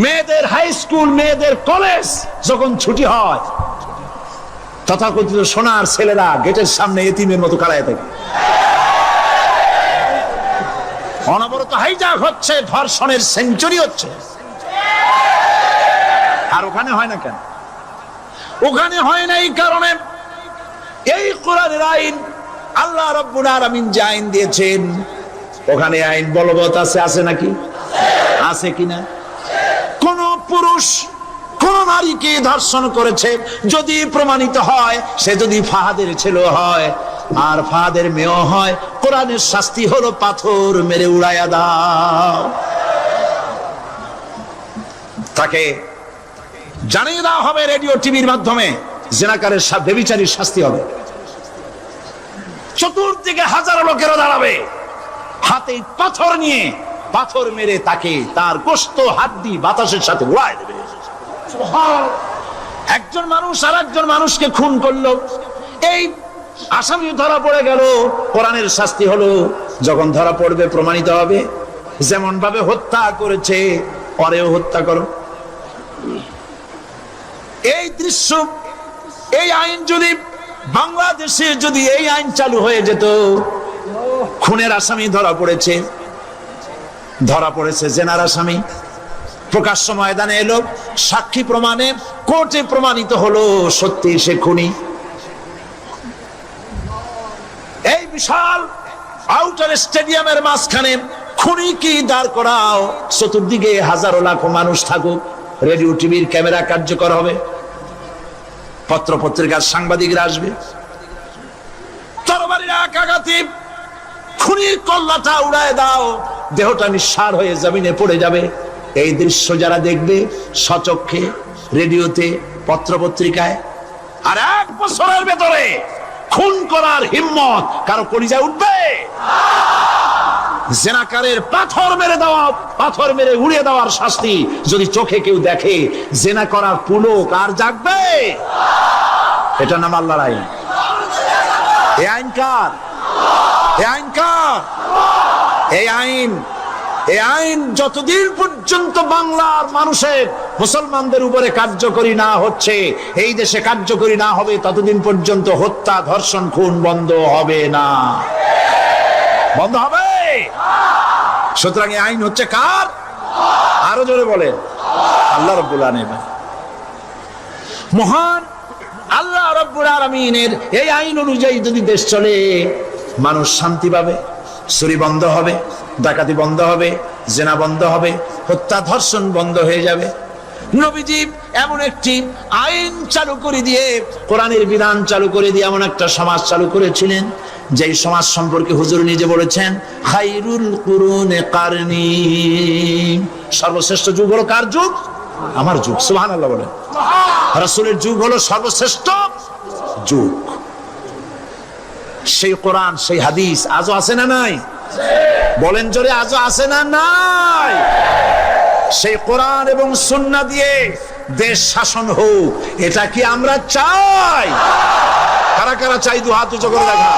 মেয়েদের, হাই স্কুল মেয়েদের কলেজ যখন ছুটি হয়, তথাকথিত সোনার ছেলেরা গেটের সামনে এতিমের মতো কাড়ায় থাকে। অনবরত হাইজ্যাক হচ্ছে, ধর্ষণের সেঞ্চুরি হচ্ছে। আর ওখানে হয় না কেন? ওখানে হয় না এই কারণে, এই কোরআনের আইন আল্লাহ রাব্বুল আলামিন যে আইন দিয়েছেন, ওখানে আইন বলবৎ আছে। আছে নাকি? আছে কিনা? কোন পুরুষ কোন নারীকে ধর্ষণ করেছে যদি প্রমাণিত হয়, সে যদি ফাহাদের ছেলে হয় আর ফাহাদের মেয়ে হয়, কোরআনের শাস্তি হলো পাথর মেরে উড়াইয়া দাও। তাকে জানিয়ে দেওয়া হবে রেডিও টিভির মাধ্যমে, জিনাকারের ব্যভিচারীর শাস্তি হবে। চতুর্দিকে হাজারো লোকেরা দাঁড়াবে, হাতে পাথর নিয়ে পাথর মেরে তাকে তার গোশত হাড্ডি বাতাসের সাথে উড়ায় দেবে। একজন মানুষ আর একজন মানুষকে খুন করলো, এই আসামি ধরা পড়ে গেল, কোরআনের শাস্তি হলো যখন ধরা পড়বে প্রমাণিত হবে যেমন ভাবে হত্যা করেছে পরেও হত্যা করো। এই দৃশ্য, এই আইন যদি বাংলাদেশে যদি এই আইন চালু হয়ে যেত, খুনের আসামি ধরা পড়েছে, ধরা পড়েছে জেনার আসামি, প্রকাশ্য ময়দানে এলো, সাক্ষী প্রমাণে কোর্টে প্রমাণিত হলো সত্যি সে খুনি। এই বিশাল আউটার স্টেডিয়ামের মাঝখানে খুনি কি দাঁড় করাও, চতুর্দিকে হাজারো লাখো মানুষ থাকুক, রেডিও টিভির ক্যামেরা কার্যকর হবে, পত্র পত্রিকার সাংবাদিকরা আসবে, তরবারির আঘাতে খুনির কল্লাটা উড়ায় দাও, দেহটা নিঃসার হয়ে জমিনে পড়ে যাবে। এই দৃশ্য যারা দেখবে সচক্ষে, রেডিওতে, পত্র পত্রিকায়, আর 1 বছরের ভেতরে খুন করার হিম্মত কারো কলিজায় উঠবে? জেনাকারের পাথর মেরে দেওয়া, পাথর মেরে উড়িয়ে দেওয়ার শাস্তি যদি চোখে কেউ দেখে, জেনা করার পুলক আর জাগবে? এটা নাম আল্লাহর আইন। এই আইন কার? এই আইন কার? এই আইন যতদিন পর্যন্ত বাংলার মানুষের, মুসলমানদের উপরে কার্যকরী না হচ্ছে, এই দেশে কার্যকরী না হবে, ততদিন পর্যন্ত হত্যা, ধর্ষণ, খুন বন্ধ হবে না। বন্ধ হবে? সুতরাং এই আইন হচ্ছে কার? আরো জোরে বলেন, আল্লাহ রাব্বুল আলামিন। মহান আল্লাহ রাব্বুল আলামিনের এই আইন অনুযায়ী যদি দেশ চলে, মানুষ শান্তি পাবে, চুরি বন্ধ হবে, ডাকাতি বন্ধ হবে, জেনা বন্ধ হবে, হত্যা ধর্ষণ বন্ধ হয়ে যাবে। নবীজি এমন একটি আইন চালু করে দিয়ে, কোরআনের বিধান চালু করে দিয়ে এমন একটা সমাজ চালু করেছিলেন, যেই সমাজ সম্পর্কে হুজুর নিজে বলেছেন, খায়রুল কুরুনে কারনি, সর্বশ্রেষ্ঠ যুগ হলো কার যুগ? আমার যুগ। সুবহানাল্লাহ বলেন। রাসূলের যুগ হলো সর্বশ্রেষ্ঠ যুগ। সেই কোরআন, সেই হাদিস আজও আছে না নাই? বলেন জোরে, আজও আছে না নাই? সেই কোরআন এবং সুন্নাহ দিয়ে দেশ শাসন হোক, এটা কি আমরা চাই? কারা কারা চাই? দু হাত উঁচু করে দেখা।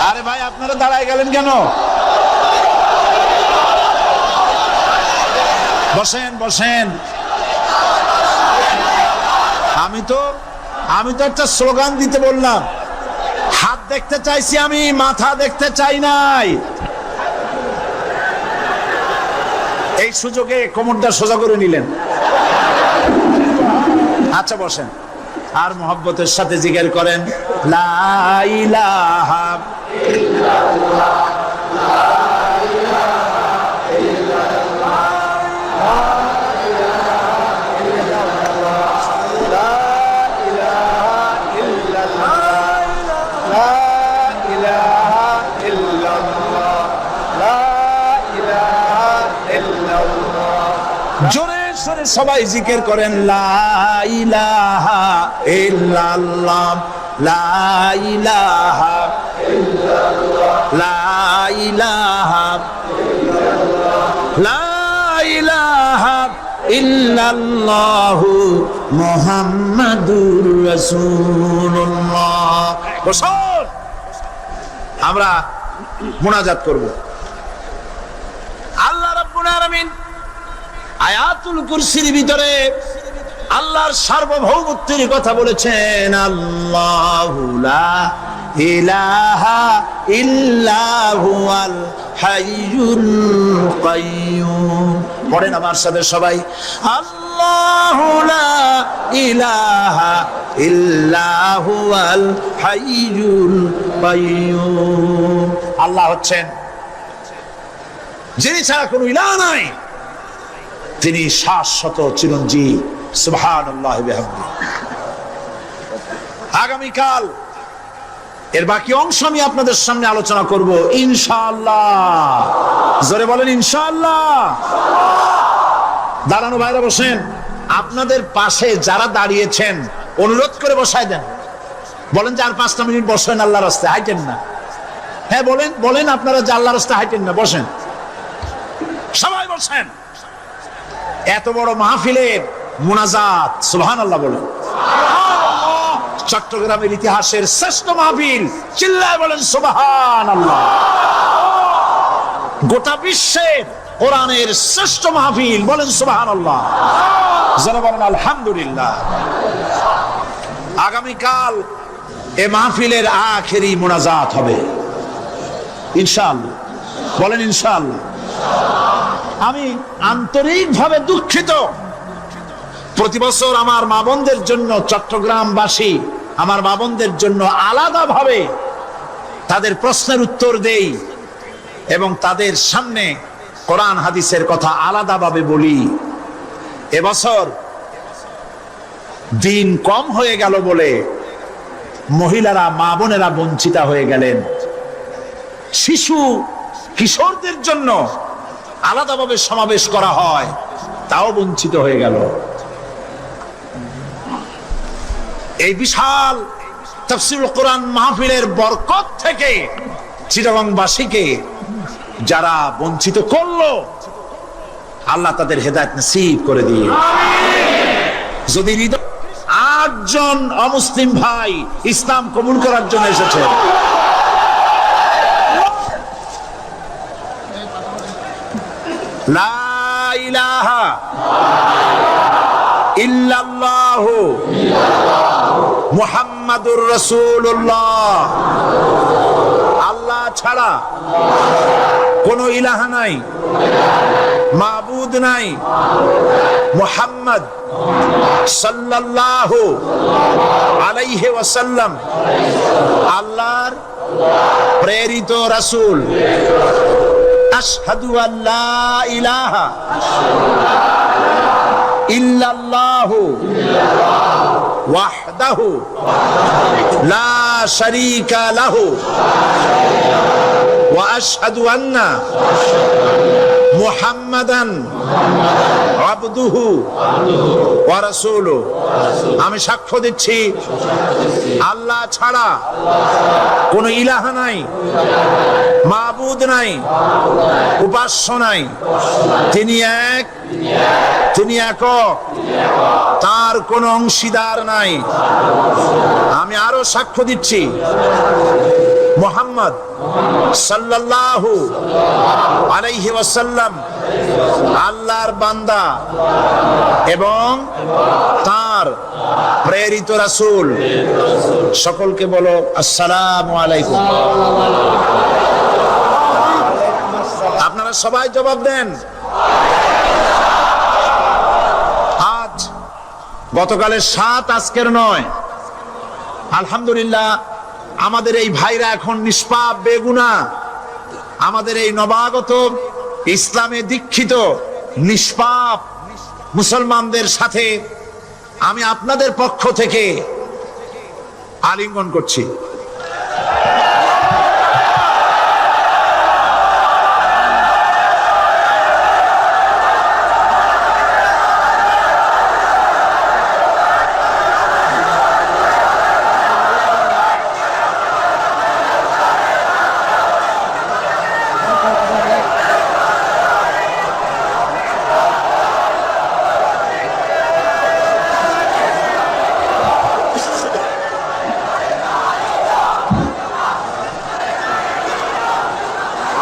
আরে ভাই, আপনারা দাঁড়ায় গেলেন কেন? বসেন বসেন। আমি তো একটা স্লোগান দিতে বললাম, হাত দেখতে চাইছি আমি, মাথা দেখতে চাই নাই। এই সুযোগে কোমরটা সোজা করে নিলেন। আচ্ছা বসেন, আর মহব্বতের সাথে জিকির করেন, লা ইলাহা ইল্লাল্লাহ, লা জোরে সরে সবাই জিকির করেন, লা ইলাহা ইল্লাল্লাহ, লা ইলাহা ইল্লাল্লাহ, লা ইলাহা ইল্লাল্লাহ, লা ইলাহা ইল্লাল্লাহ মুহাম্মাদুর রাসূলুল্লাহ। বসুন, আমরা মুনাজাত করব। আল্লাহ রাব্বুল আলামিন আয়াতুল কুরসির ভিতরে আল্লাহর সার্বভৌমত্বের কথা বলেছেন, আল্লাহু লা ইলাহা ইল্লা হুয়াল হাইয়ুল কাইয়্যুম। পড়েন আমার সাথে সবাই, আল্লাহু লা ইলাহা ইল্লা হুয়াল হাইয়ুল কাইয়্যুম। আল্লাহ হচ্ছেন যিনি ছাড়া কোনো ইলাহ নাই, তিনি শাশ্বত চিরঞ্জীব। সুবহানাল্লাহি বিহামদিহি। আগামীকাল এর বাকি অংশ আমি আপনাদের সামনে আলোচনা করব ইনশাআল্লাহ। জোরে বলেন ইনশাআল্লাহ। দাঁড়ানো ভাইরা বসেন। আপনাদের পাশে যারা দাঁড়িয়েছেন অনুরোধ করে বসায় দেন। বলেন যে আর 5টা মিনিট বসেন, আল্লাহর রাস্তায় হাইটেন না। হ্যাঁ বলেন, বলেন আপনারা যে আল্লাহর রাস্তায় হাইটেন না, বসেন, সবাই বসেন। এত বড় মাহফিলের মুনাজাত, সুবহানাল্লাহ বলেন। চট্টগ্রামের ইতিহাসের শ্রেষ্ঠ মাহফিল, চিল্লায় বলেন সুবহানাল্লাহ। গোটা বিশ্বের কোরআনের শ্রেষ্ঠ মাহফিল। বলেন সুবহানাল্লাহ, যারা বলেন আলহামদুলিল্লাহ। আগামীকাল এ মাহফিলের আখেরি মোনাজাত হবে ইনশাআল্লাহ। বলেন ইনশাআল্লাহ। আমি আন্তরিকভাবে দুঃখিত, প্রতি বছর আমার মা বোনদের জন্য, চট্টগ্রামবাসী আমার মা বোনদের জন্য আলাদাভাবে তাদের প্রশ্নের উত্তর দেই এবং তাদের সামনে কোরআন হাদিসের কথা আলাদাভাবে বলি। এবছর দিন কম হয়ে গেল বলে মহিলারা, মা বোনেরা বঞ্চিত হয়ে গেলেন। শিশু কিশোরদের জন্য আলাদাভাবে সমাবেশ করা হয়, তাও বঞ্চিত হয়ে গেল। এই বিশাল তাফসীরুল কোরআন মাহফিলের বরকত থেকে চিটাগংবাসীকে যারা বঞ্চিত করলো, আল্লাহ তাদের হেদায়েত নসিব করে দিয়ে। যদি 8 জন অমুসলিম ভাই ইসলাম কবুল করার জন্য এসেছে, লা ইলাহা ইল্লাল্লাহু মুহাম্মাদুর রাসূলুল্লাহ, আল্লাহ ছাড়া কোন ইলাহা নাই, মাবুদ নাই, মুহাম্মদ সাল্লাল্লাহু আলাইহি ওয়াসাল্লাম আল্লাহর প্রেরিত রাসূল। আশহাদু আল্লা ইলাহা ইল্লাল্লাহু ওয়াহদাহু লা শারীকা লাহু ওয়া আশহাদু আন্না মুহাম্মাদান আবদুহু ওয়া রাসূলুহু। আমি সাক্ষ্য দিচ্ছি আল্লাহ ছাড়া কোন ইলাহা নাই, মাবুদ নাই, উপাস্য নাই, তিনি এক, তিনি একক, তার কোন অংশীদার নাই। আমি আরো সাক্ষ্য দিচ্ছি মুহাম্মদ সাল্লাল্লাহু আলাইহি ওয়াসাল্লাম আল্লাহর বান্দা এবং তার প্রেরিত রাসূল। সকলকে বলো আসসালামু আলাইকুম। আপনারা সবাই জবাব দেন। আজ গতকালের 7, আজকের 9। আলহামদুলিল্লাহ, আমাদের এই ভাইরা এখন নিষ্পাপ, বেগুনা। আমাদের এই নবাগত ইসলামে দীক্ষিত নিষ্পাপ মুসলমানদের সাথে আমি আপনাদের পক্ষ থেকে আলিঙ্গন করছি।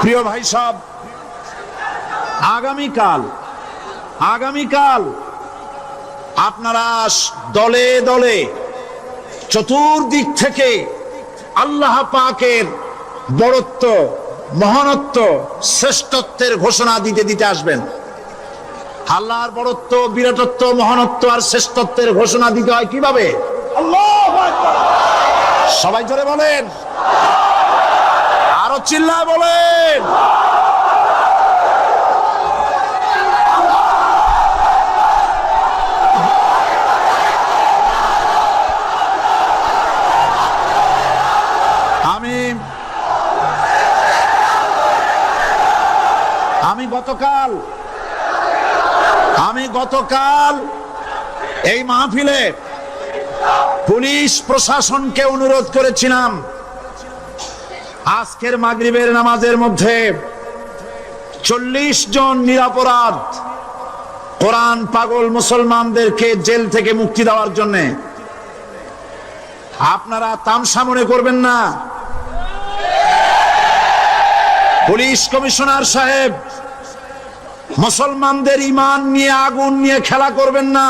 প্রিয় ভাই সব, আগামীকাল আপনারা দলে দলে চতুর্দিক থেকে আল্লাহ পাকের বড়ত্ব, মহানত্ব, শ্রেষ্ঠত্বের ঘোষণা দিতে দিতে আসবেন। আল্লাহর বড়ত্ব, বিরাটত্ব, মহানত্ব আর শ্রেষ্ঠত্বের ঘোষণা দিতে হয় কিভাবে? আল্লাহু আকবার। সবাই জোরে বলেন, আরো চিল্লায় বলেন। আমি গতকাল এই মাহফিলে পুলিশ প্রশাসনকে অনুরোধ করেছিলাম, আজকের মাগরিবের নামাজের মধ্যে 40 জন নিরপরাধ কোরআন পাগল মুসলমানদেরকে জেল থেকে মুক্তি দেওয়ার জন্য। আপনারা তামসা মনে করবেন না। পুলিশ কমিশনার সাহেব মুসলমানদের ঈমান নিয়ে, আগুন নিয়ে খেলা করবেন না।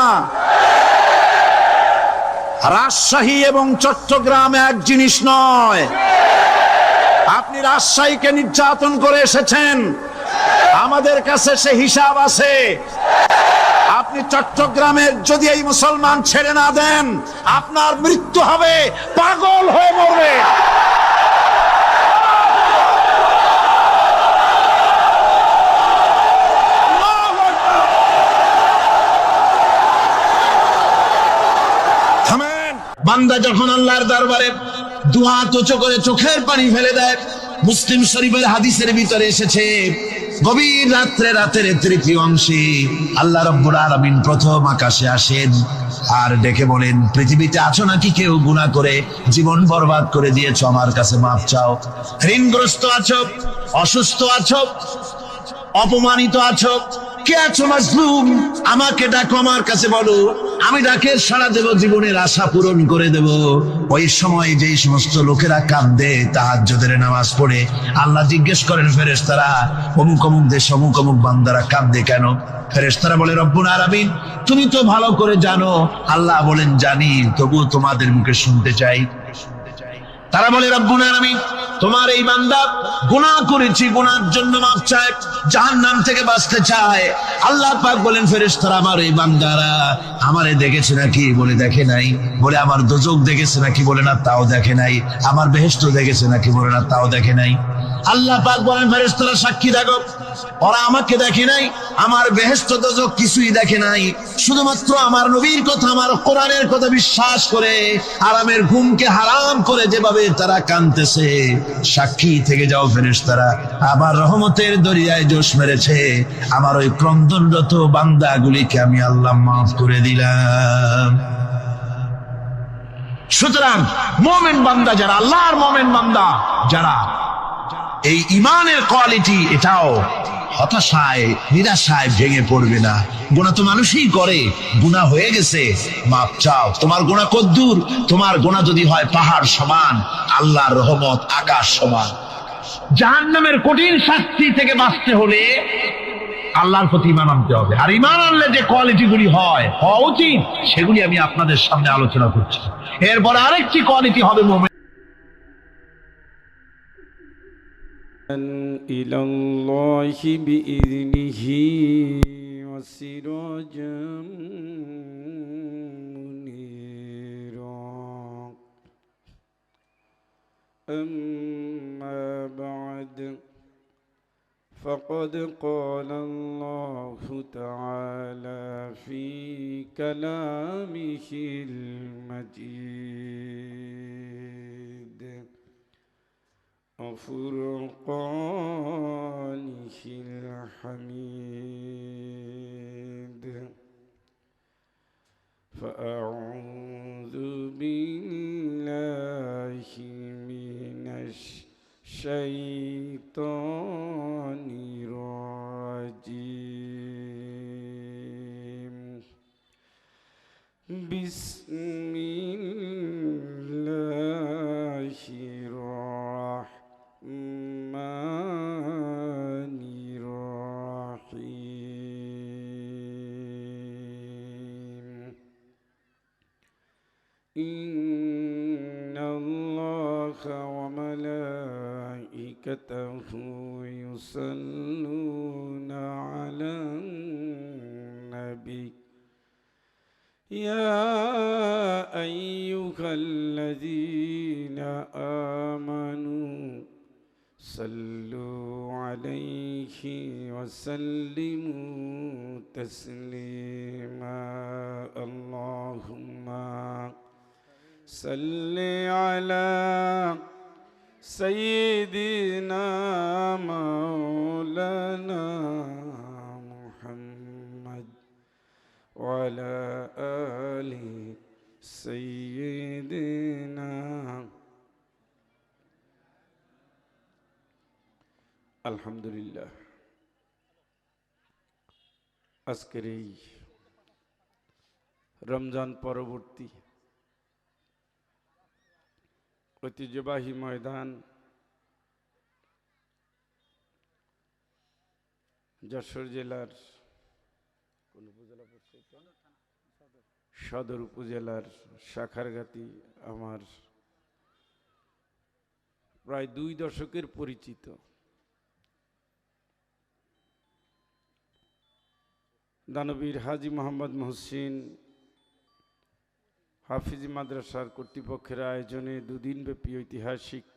রাজশাহী এবং চট্টগ্রাম এক জিনিস নয়। আপনি রাজশাহীকে নির্যাতন করে এসেছেন, আমাদের কাছে সে হিসাব আছে। আপনি চট্টগ্রামের যদি এই মুসলমান ছেড়ে না দেন, আপনার মৃত্যু হবে, পাগল হয়ে মরবে। বান্দা যখন আল্লাহর দরবারে দুয়া উঁচু করে চোখের পানি ফেলে দেয়, মুসলিম শরীফের হাদিসের ভিতরে এসেছে, গভীর রাত্রে, রাতের তৃতীয় অংশে আল্লাহ রাব্বুল আলামিন প্রথম আকাশে আসেন আর ডেকে বলেন, পৃথিবীতে আছো নাকি কেউ গুনাহ করে জীবন বরবাদ করে দিয়েছো, আমার কাছে মাফ চাও। ঋণগ্রস্ত আছো, অসুস্থ আছো, অপমানিত আছো, কে আছো মাজলুম, আমাকে ডাকো, আমার কাছে বলো, আমি ডাকে সাড়া দেব, জীবনের আশা পূরণ করে দেব। ওই সময় যেই সমস্ত লোকেরা কাঁদে তাহাজ্জুদের নামাজ পড়ে, আল্লাহ জিজ্ঞেস করেন ফেরেশতারা, অমুক অমুক দেশ অমুক অমুক বান্দারা কাঁদে কেন? ফেরেশতারা বলে, রব্বুল আলামিন তুমি তো ভালো করে জানো। আল্লাহ বলেন, জানি, তবুও তোমাদের মুখে শুনতে চাই। তারা বলে, রব্বুল আলামিন তোমার এই বান্দা গুনাহ করেছি, গুনার জন্য মাফ চায়, জাহান্নাম থেকে বাঁচতে চায়। আল্লাহ পাক বলেন, ফেরেশতারা আমার এই বান্দারা আমারে দেখেছে নাকি? বলে দেখে নাই। বলে আমার দোজখ দেখেছে নাকি? বলে না, তাও দেখে নাই। আমার বেহেশত দেখেছে নাকি? বলে না, তাও দেখে নাই। আল্লাহ পাক বলেন, ফেরেশতারা সাক্ষী থাকো, ওরা আমাকে দেখে নাই, আমার বেহেশত দোজখ কিছুই দেখে নাই, শুধুমাত্র আমার নবীর কথা, আমার কোরআনের কথা বিশ্বাস করে আরামের ঘুমকে হারাম করে যেভাবে তারা কাঁদতেছে, সাক্ষী থেকে যাও ফেরেশতারা, আমার রহমতের দরিয়ায় জোশ মেরেছে, আমার ওই ক্রন্দনরত বান্দাগুলিকে আমি আল্লাহ মাফ করে দিলাম। সুতরাং মুমিন বান্দা যারা, আল্লাহর মুমিন বান্দা যারা, এই ঈমানের কোয়ালিটি, এটাও হতাশায় নিরাশায় ভেঙে পড়বে না। গুনাহ তো মানুষই করে, গুনাহ হয়ে গেছে, মাপ চাও। তোমার গুনাহ কদ্দুর? তোমার গুনাহ যদি হয় পাহাড় সমান, আল্লাহর রহমত আকাশ সমান। জাহান্নামের কঠিন শাস্তি থেকে বাঁচতে হলে আল্লাহর প্রতি ঈমান আনতে হবে। আর ঈমান আনলে যে কোয়ালিটি গুলি হওয়া উচিত, সেগুলি আমি আপনাদের সামনে আলোচনা করছি। এরপর আরেকটি কোয়ালিটি হবে মুমিন। إلى الله بإذنه وسراجا منيرا أما بعد فقد قال الله تعالى في كلامه المجيد وفرقانه الحميد فأعوذ بالله من الشيطان الرجيم بسم الله الرحمن الرحيم إن الله وملائكته يصلون على النبي يا أيها الذين آمنوا صلوا عليه وسلموا تسليما اللهم صل على سيدنا مولانا محمد وعلى آل سيدنا আলহামদুলিল্লাহ। আজকের এই রমজান পরবর্তী ঐতিহ্যবাহী ময়দান যশোর জেলার কোন উপজেলা পড়ছে এটা? সদর উপজেলার শাখারগাতি আমার প্রায় 2 দশকের পরিচিত দানবীর হাজী মোহাম্মদ মহসিন হাফিজি মাদ্রাসার কর্তৃপক্ষের আয়োজনে 2 দিনব্যাপী ঐতিহাসিক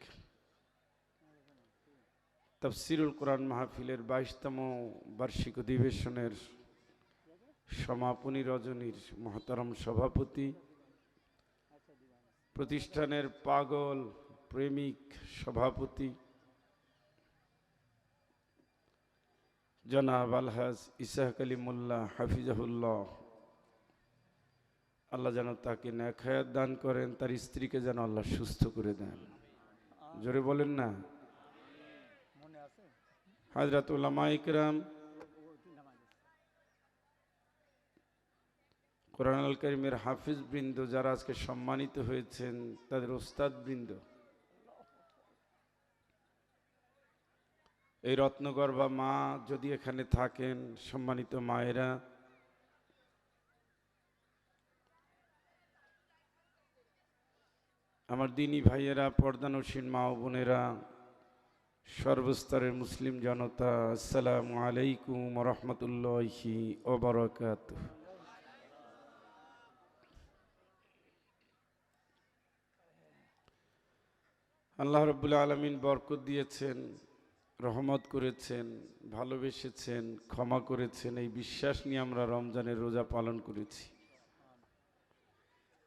তাফসিরুল কোরআন মাহফিলের 22তম বার্ষিক অধিবেশনের সমাপনী রজনীর মহতারম সভাপতি, প্রতিষ্ঠানের পাগল প্রেমিক সভাপতি জনাব আলহাজ ইসাহাক আলী মোল্লা হাফিজাহুল্লাহ, আল্লাহ যেন তাকে নেক হায়াত দান করেন, তার স্ত্রীকে যেন আল্লাহ সুস্থ করে দেন। জোরে বলেন না। হাজরাত উলামা ইকরাম, কোরআন আল কারীমের হাফিজ বৃন্দ যারা আজকে সম্মানিত হয়েছেন, তাদের ওস্তাদ বৃন্দ, এই রত্নগর্ভা মা যদি এখানে থাকেন, সম্মানিত মায়েরা, আমার দিনী ভাইয়েরা, পর্দানসীন মা ও বোনেরা, সর্বস্তরের মুসলিম জনতা, আসসালামু আলাইকুম ওয়া রাহমাতুল্লাহি ওয়া বারাকাতুহু। আল্লাহ রাব্বুল আলামিন বরকত দিয়েছেন, রহমত করেছেন, ভালোবেসেছেন, ক্ষমা করেছেন, এই বিশ্বাস নিয়ে আমরা রমজানের রোজা পালন করেছি।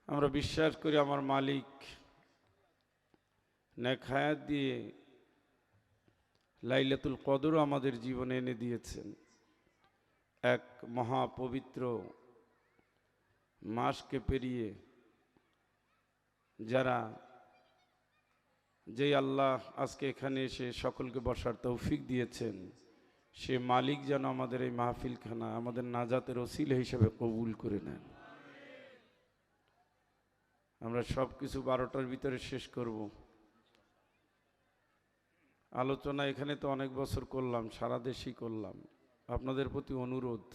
আমরা বিশ্বাস করি আমার মালিক নেক হায়াত দিয়ে লাইলাতুল কদরও আমাদের জীবনে এনে দিয়েছেন। এক মহা পবিত্র মাসকে পেরিয়ে যারা যেই আল্লাহ আজকে এখানে এসে সকলকে বসার তৌফিক দিয়েছেন, সে মালিক যেন আমাদের এই মাহফিলখানা আমাদের নাজাতের ওসিলা হিসেবে কবুল করে নেন। আমরা সব কিছু 12টার ভিতরে শেষ করব। আলোচনা এখানে তো অনেক বছর করলাম, সারা দেশেই করলাম। আপনাদের প্রতি অনুরোধ,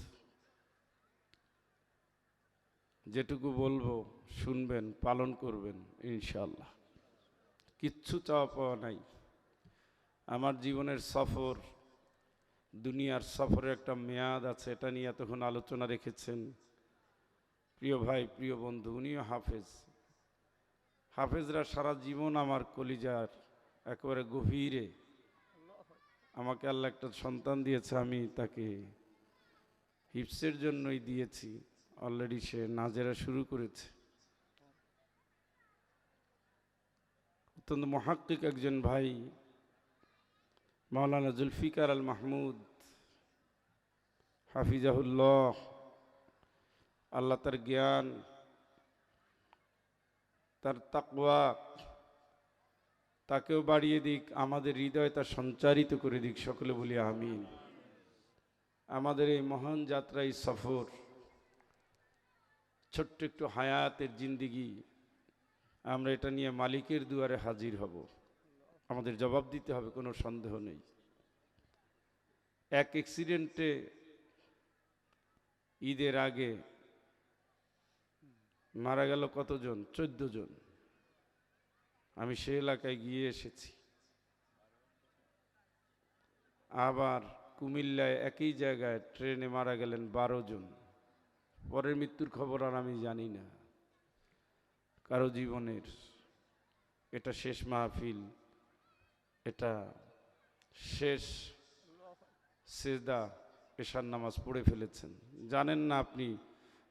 যেটুকু বলবো শুনবেন, পালন করবেন ইনশাআল্লাহ। কিচ্ছু চাওয়া পাওয়া নাই। আমার জীবনের সফর, দুনিয়ার সফরের একটা মেয়াদ আছে, এটা নিয়ে এতক্ষণ আলোচনা রেখেছেন প্রিয় ভাই, প্রিয় বন্ধু, উনিও হাফেজ। হাফেজরা সারা জীবন আমার কলিজার একেবারে গভীরে। আমাকে আল্লাহ একটা সন্তান দিয়েছে, আমি তাকে হিফসের জন্যই দিয়েছি। অলরেডি সে নাজেরা শুরু করেছে। অত্যন্ত মুহাক্কিক একজন ভাই মাওলানা জুলফিকার আল মাহমুদ হাফিজাহুল্লাহ, আল্লাহ তার জ্ঞান, তার তাকওয়া তাকেও বাড়িয়ে দিক, আমাদের হৃদয় তা সঞ্চারিত করে দিক। সকলে বলি আমিন। আমাদের এই মহান যাত্রা, এই সফর, ছোট্ট একটু হায়াতের জিন্দিগি, আমরা এটা নিয়ে মালিকের দুয়ারে হাজির হব। আমাদের জবাব দিতে হবে, কোনো সন্দেহ নেই। এক অ্যাক্সিডেন্টে ঈদের আগে মারা গেল কতজন? 14 জন। আমি সে এলাকায় গিয়ে এসেছি। আবার কুমিল্লায় একই জায়গায় ট্রেনে মারা গেলেন 12 জন। পরের মৃত্যুর খবর আর আমি জানি না কারো জীবনের। এটা শেষ মাহফিল, এটা শেষ সেজদা, এশার নামাজ পড়ে ফেলেছেন। জানেন না আপনি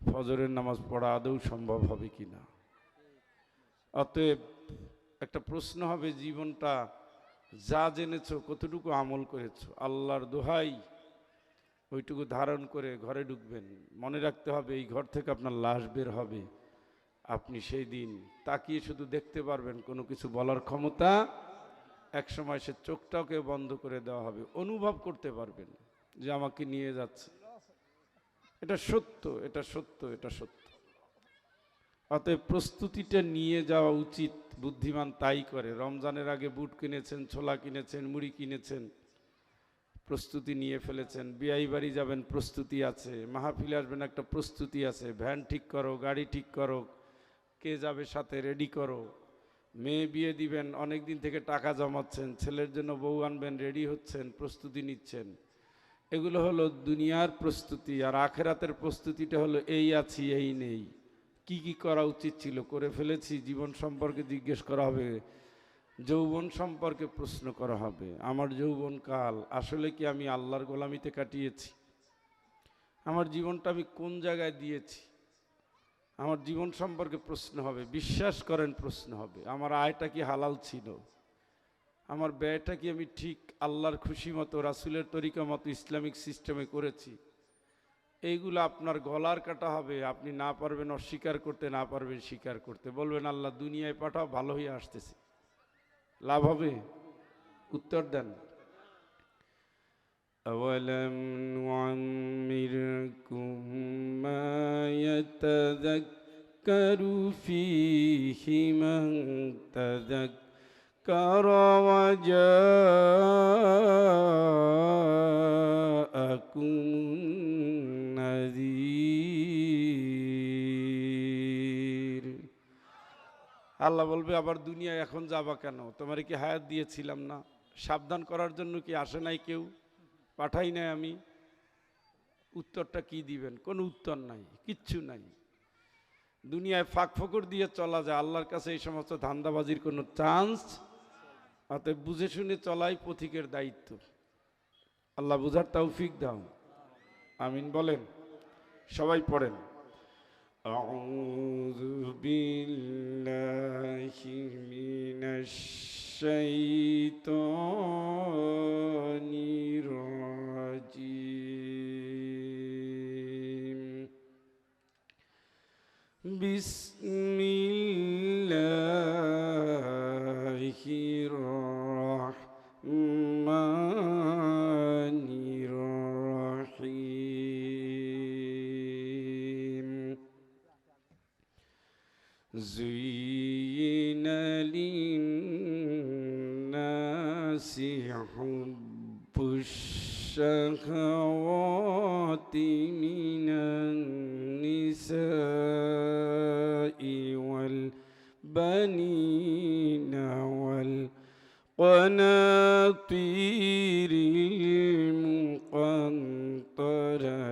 ফজরের নামাজ পড়া আদৌ সম্ভব হবে কিনা। অতএব একটা প্রশ্ন হবে, জীবনটা যা জেনেছো কতটুকু আমল করেছো? আল্লাহর দোহাই ওইটুকু ধারণ করে ঘরে ঢুকবেন। মনে রাখতে হবে, এই ঘর থেকে আপনার লাশ বের হবে। আপনি সেই দিন তাকিয়ে শুধু দেখতে পারবেন, কোনো কিছু বলার ক্ষমতা। এক সময় সে চোখটাকে বন্ধ করে দেওয়া হবে, অনুভব করতে পারবেন যে আমাকে নিয়ে যাচ্ছে। এটা সত্য, এটা সত্য, এটা সত্য। অতএব প্রস্তুতিটা নিয়ে যাওয়া উচিত। বুদ্ধিমান তাই করে। রমজানের আগে বুট কিনেছেন, ছোলা কিনেছেন, মুড়ি কিনেছেন, প্রস্তুতি নিয়ে ফেলেছেন, বিয়ে বাড়ি যাবেন প্রস্তুতি আছে, মাহফিলে আসবেন একটা প্রস্তুতি আছে, ভ্যান ঠিক করো, গাড়ি ঠিক করো, কে যাবে সাথে রেডি করো, মেয়ে বিয়ে দিবেন অনেক দিন থেকে টাকা জমাচ্ছেন, ছেলের জন্য বউ আনবেন রেডি হচ্ছেন, প্রস্তুতি নিচ্ছেন। এগুলো হলো দুনিয়ার প্রস্তুতি। আর আখেরাতের প্রস্তুতিটা হলো এই আছি এই নেই, কি কি করা উচিত ছিল করে ফেলেছি, জীবন সম্পর্কে জিজ্ঞেস করা হবে, যৌবন সম্পর্কে প্রশ্ন করা হবে, আমার যৌবন কাল আসলে কি আমি আল্লাহর গোলামিতে কাটিয়েছি, আমার জীবনটা আমি কোন জায়গায় দিয়েছি, আমার জীবন সম্পর্কে প্রশ্ন হবে। বিশ্বাস করেন প্রশ্ন হবে, আমার আয়টা কি হালাল ছিল, আমার ব্যয়টা কি আমি ঠিক আল্লাহর খুশি মতো রাসূলের তরিকা মতো ইসলামিক সিস্টেমে করেছি। এইগুলো আপনার গলার কাটা হবে, আপনি না পারবেন অস্বীকার করতে, না পারবেন স্বীকার করতে, বলবেন আল্লাহ দুনিয়ায় পাঠাও, ভালো হয়ে আসতেছে, লাভ হবে? উত্তর দেন। أولم نعمركم ما يتذكر فيه من تذكر وجاءكم النذير। আল্লাহ বলবে আবার দুনিয়ায় এখন যাবা কেন, তোমার কি হায়াত দিয়েছিলাম না, সাবধান করার জন্য কি আসে নাই কেউ, পাঠাই নাই আমি? উত্তরটা কি দিবেন? কোনো উত্তর নাই, কিচ্ছু নাই। দুনিয়ায় ফাঁক ফকর দিয়ে চলা যায়, আল্লাহর কাছে এই সমস্ত ধান্দাবাজির কোনো চান্স। অতএব বুঝে শুনে চলাই পথিকের দায়িত্ব। আল্লাহ বুঝার তৌফিক দাও, আমিন বলেন। সবাই পড়েন। আউযু বিল্লাহি মিনাশ শাইতানির রাজিম। বিসমিল্লাহির রাহমানির রাহিম। زين للناس حب الشهوات من النساء والبنين والقناطير المقنطرة